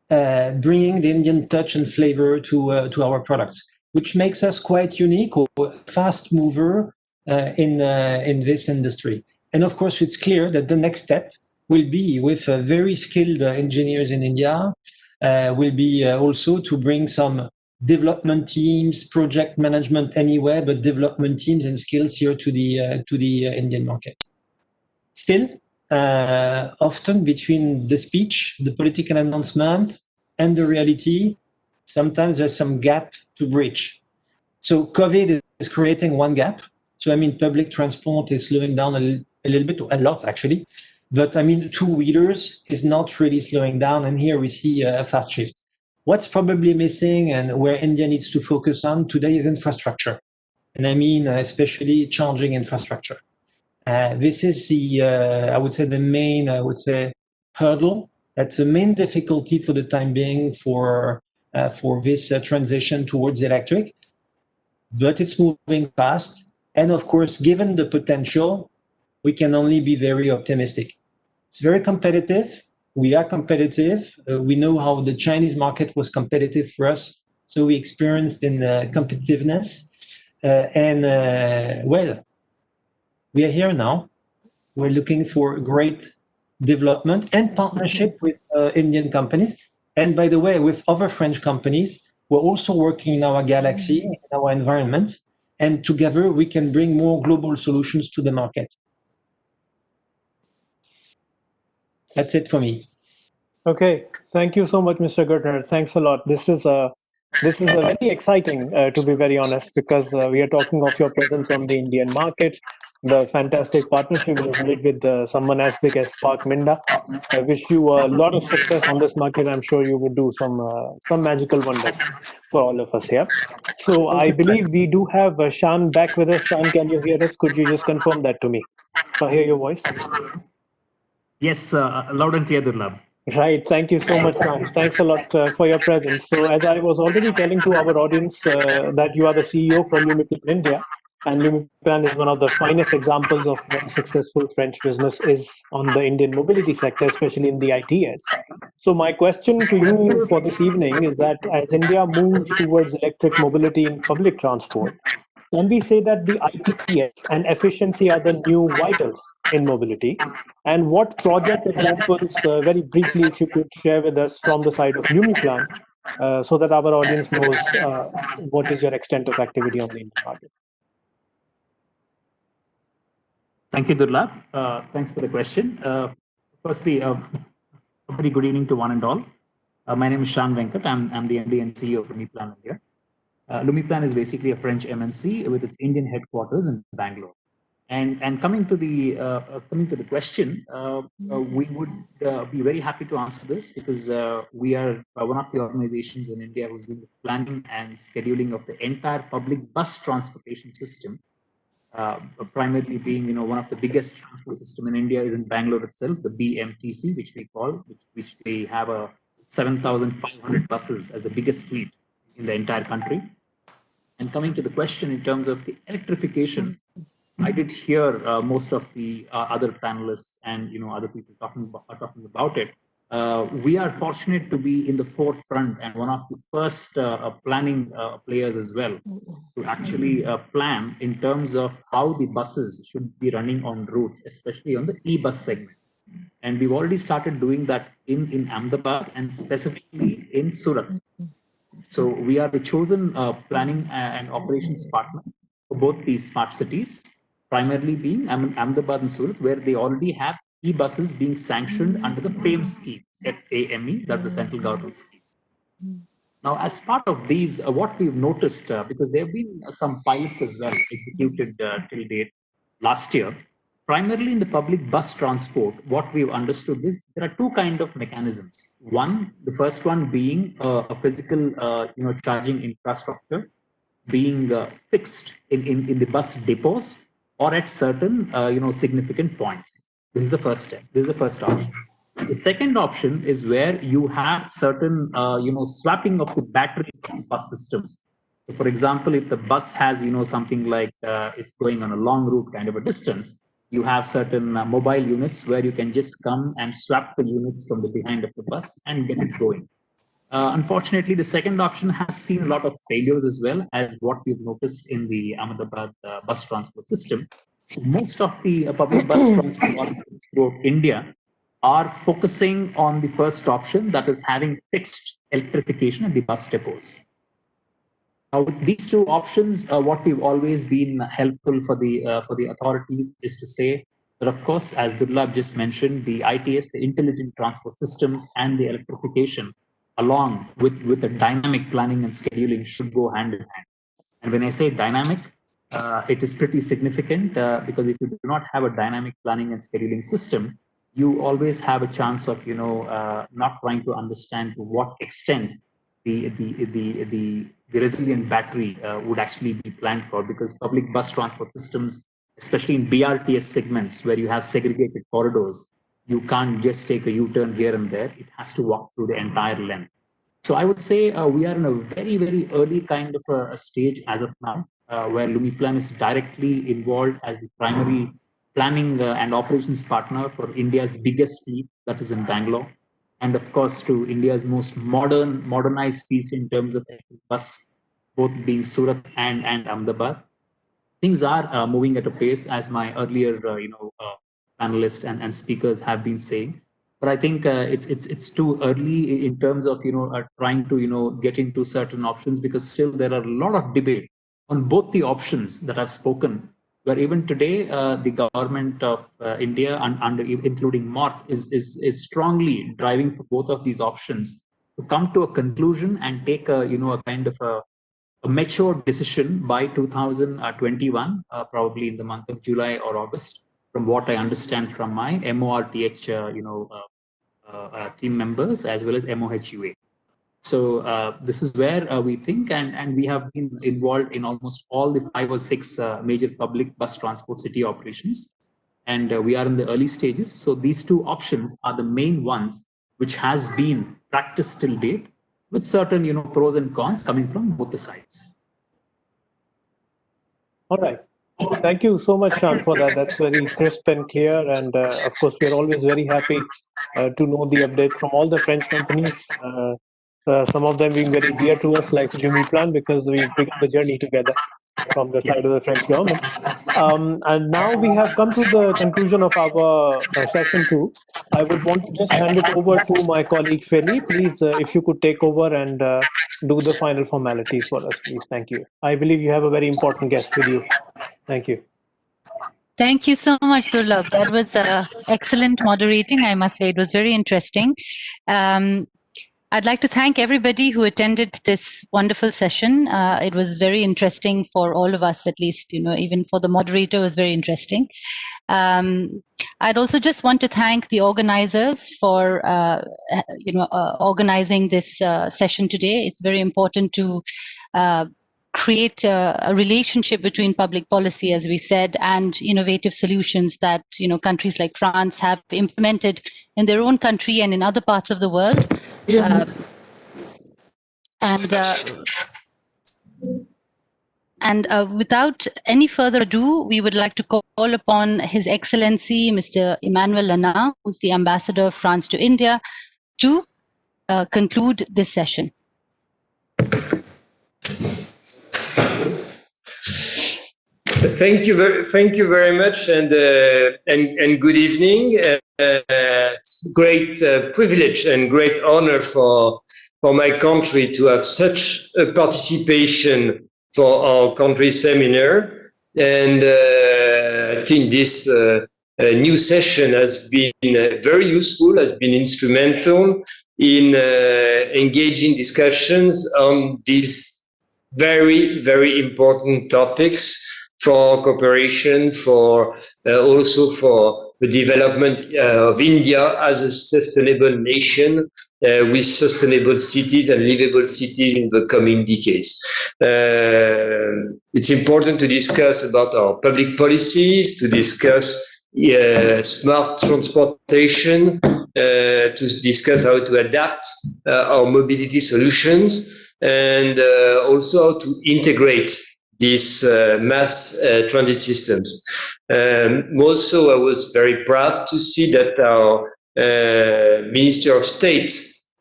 bringing the Indian touch and flavor to our products, which makes us quite unique or fast mover in this industry. And of course, it's clear that the next step will be with very skilled engineers in India, will be also to bring some development teams, project management anywhere, but development teams and skills here to the Indian market. Still, often between the speech, the political announcement, and the reality, sometimes there's some gap to bridge. So COVID is creating one gap. So I mean, public transport is slowing down a little bit, a lot actually. But I mean, 2-wheelers is not really slowing down, and here we see a fast shift. What's probably missing and where India needs to focus on today is infrastructure. And I mean, especially charging infrastructure. This is the, I would say, the main, hurdle. That's the main difficulty for the time being for this transition towards electric. But it's moving fast. And of course, given the potential, we can only be very optimistic. It's very competitive. We are competitive. We know how the Chinese market was competitive for us. So we experienced in competitiveness. Well, we are here now. We're looking for great development and partnership with Indian companies. And by the way, with other French companies, we're also working in our galaxy, in our environment. And together we can bring more global solutions to the market. That's it for me. Okay, thank you so much, Mr. Gertner. Thanks a lot. This is very exciting, to be very honest, because we are talking of your presence on the Indian market, the fantastic partnership you made with someone as big as Spark Minda. I wish you a lot of success on this market. I'm sure you would do some magical wonders for all of us here. So I believe we do have Shan back with us. Shan, can you hear us? Could you just confirm that to me? I hear your voice. Yes, loud and clear, Durlab. Right. Thank you so much, Shan. Thanks a lot for your presence. So as I was already telling to our audience that you are the CEO from UMI India, and UMI is one of the finest examples of what a successful French business is on the Indian mobility sector, especially in the ITS. So my question to you for this evening is that as India moves towards electric mobility in public transport, can we say that the ITS and efficiency are the new vitals in mobility? And what project examples, very briefly, if you could share with us from the side of UMI Plan, so that our audience knows what is your extent of activity on the Indian market? Thank you, Durlab. Thanks for the question. Firstly, a very good evening to one and all. My name is Shan Venkat. I'm the MD and CEO of UMI Plan India. UMI Plan is basically a French MNC with its Indian headquarters in Bangalore. And coming to the question, we would be very happy to answer this because we are one of the organizations in India who's doing the planning and scheduling of the entire public bus transportation system. Primarily being, one of the biggest transport system in India is in Bangalore itself, the BMTC, which we call, which we have 7,500 buses as the biggest fleet in the entire country. And coming to the question in terms of the electrification, I did hear most of the other panelists and other people talking about it. We are fortunate to be in the forefront and one of the first planning players as well to actually plan in terms of how the buses should be running on routes, especially on the e-bus segment. And we've already started doing that in Ahmedabad and specifically in Surat. So we are the chosen planning and operations partner for both these smart cities, primarily being Ahmedabad and Surat, where they already have e-buses being sanctioned under the FAME scheme, FAME, that's the central government scheme. Now, as part of these, what we've noticed, because there have been some pilots as well executed till date last year, primarily in the public bus transport, what we've understood is there are two kinds of mechanisms. One, the first one being a physical, charging infrastructure being fixed in the bus depots or at certain, significant points. This is the first step. This is the first option. The second option is where you have certain, swapping of the batteries from bus systems. So for example, if the bus has, something like it's going on a long route kind of a distance, you have certain mobile units where you can just come and swap the units from the behind of the bus and get it going. Unfortunately, the second option has seen a lot of failures as well as what we've noticed in the Ahmedabad bus transport system. So most of the public bus transport throughout India are focusing on the first option, that is having fixed electrification at the bus depots. Now, with these two options, what we've always been helpful for the authorities is to say that, of course, as Durlab just mentioned, the ITS, the intelligent transport systems, and the electrification, along with the dynamic planning and scheduling, should go hand in hand. And when I say dynamic, it is pretty significant because if you do not have a dynamic planning and scheduling system, you always have a chance of not trying to understand to what extent the resilient battery would actually be planned for, because public bus transport systems, especially in BRTS segments where you have segregated corridors, you can't just take a U-turn here and there. It has to walk through the entire length. So I would say we are in a very, very early kind of a stage as of now, where Lumiplan is directly involved as the primary planning and operations partner for India's biggest fleet, that is in Bangalore. And of course, to India's most modernized piece in terms of bus, both being Surat and Ahmedabad. Things are moving at a pace, as my earlier, panelists and speakers have been saying. But I think it's too early in terms of trying to get into certain options, because still there are a lot of debate on both the options that I've spoken. Where even today the government of India and including MORTH is strongly driving for both of these options to come to a conclusion and take a kind of a mature decision by 2021, probably in the month of July or August, from what I understand from my MORTH team members as well as MOHUA. So this is where we think, and we have been involved in almost all the 5 or 6 major public bus transport city operations, and we are in the early stages. So these two options are the main ones which has been practiced till date, with certain pros and cons coming from both the sides. All right. Thank you so much, Shan, for that. That's very crisp and clear. And of course, we're always very happy to know the updates from all the French companies. Some of them being very dear to us, like Lumiplan, because we've begun the journey together from the side of the French government. And now we have come to the conclusion of our session 2. I would want to just hand it over to my colleague Feli. Please, if you could take over and do the final formalities for us, please. Thank you. I believe you have a very important guest with you. Thank you. Thank you so much, Durlab. That was excellent moderating, I must say. It was very interesting. I'd like to thank everybody who attended this wonderful session. It was very interesting for all of us, at least, even for the moderator, it was very interesting. I'd also just want to thank the organizers for, organizing this session today. It's very important to create a relationship between public policy, as we said, and innovative solutions that countries like France have implemented in their own country and in other parts of the world. Without any further ado, we would like to call upon His Excellency Mr. Emmanuel Lana, who's the Ambassador of France to India, to conclude this session. Thank you very much, and good evening. Great privilege and great honor for for my country to have such a participation for our country seminar. And I think this new session has been very useful, has been instrumental in engaging discussions on these very, very important topics for cooperation, for also for the development of India as a sustainable nation with sustainable cities and livable cities in the coming decades. It's important to discuss about our public policies, to discuss smart transportation, to discuss how to adapt our mobility solutions, and also how to integrate these mass transit systems. Also, I was very proud to see that our Minister of State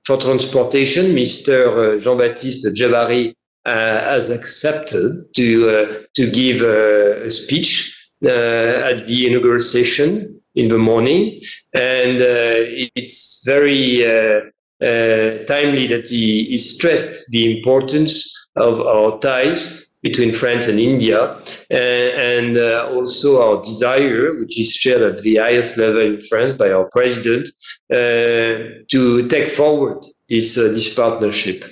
for Transportation, Mr. Jean-Baptiste Djebari, has accepted to give a speech at the inaugural session in the morning, and it's very timely that he stressed the importance of our ties between France and India, and also our desire, which is shared at the highest level in France by our president, to take forward this partnership.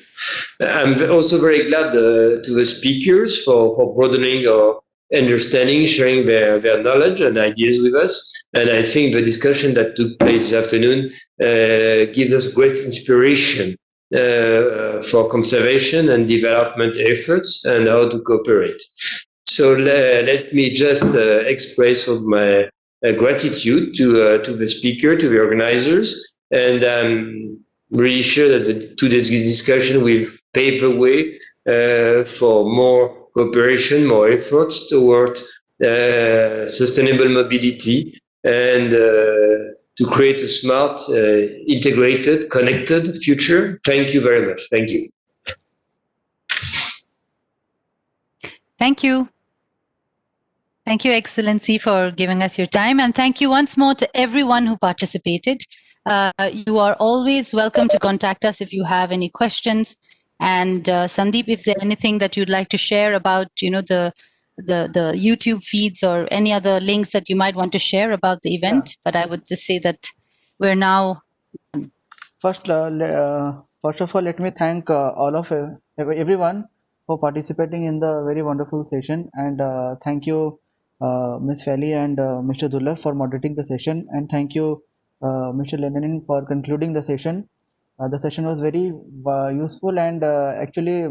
I'm also very glad to the speakers for broadening our understanding, sharing their knowledge and ideas with us. And I think the discussion that took place this afternoon gives us great inspiration for conservation and development efforts and how to cooperate. So let me just express all my gratitude to the speaker, to the organizers, and I'm really sure that today's discussion will pave the way for more cooperation, more efforts toward sustainable mobility and to create a smart, integrated, connected future. Thank you very much. Thank you. Thank you. Thank you, Excellency, for giving us your time. And thank you once more to everyone who participated. You are always welcome to contact us if you have any questions. And Sandeep, if there's anything that you'd like to share about, the YouTube feeds or any other links that you might want to share about the event, Yeah. but I would just say that we're now. First of all, let me thank all of everyone for participating in the very wonderful session, and thank you, Ms. Feli and Mr. Dullah for moderating the session, and thank you, Mr. Lenin, for concluding the session. The session was very useful, and actually,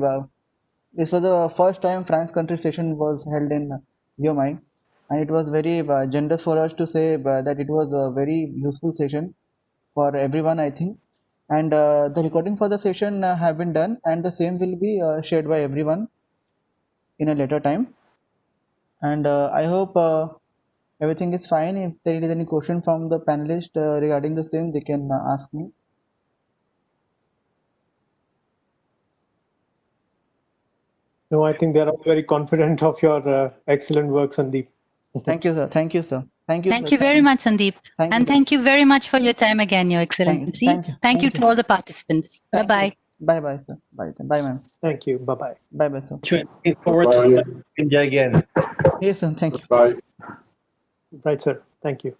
this was the first time France country session was held in UMI, and it was very generous for us to say that it was a very useful session for everyone, I think. And the recording for the session have been done, and the same will be shared by everyone in a later time. And I hope everything is fine. If there is any question from the panelist regarding the same, they can ask me. No, I think they are all very confident of your excellent work, Sandeep. Thank you, sir. Thank you, sir. Thank you, Thank sir. you very much, Sandeep. Thank And you. thank you very much for your time again, Your Excellency. Thank you to all the participants. Bye-bye. Bye-bye, sir. Bye, ma'am. Thank you. Bye-bye. Bye-bye, sir. Looking forward to India again. Yes, sir. Thank you. Bye. Right, sir. Thank you.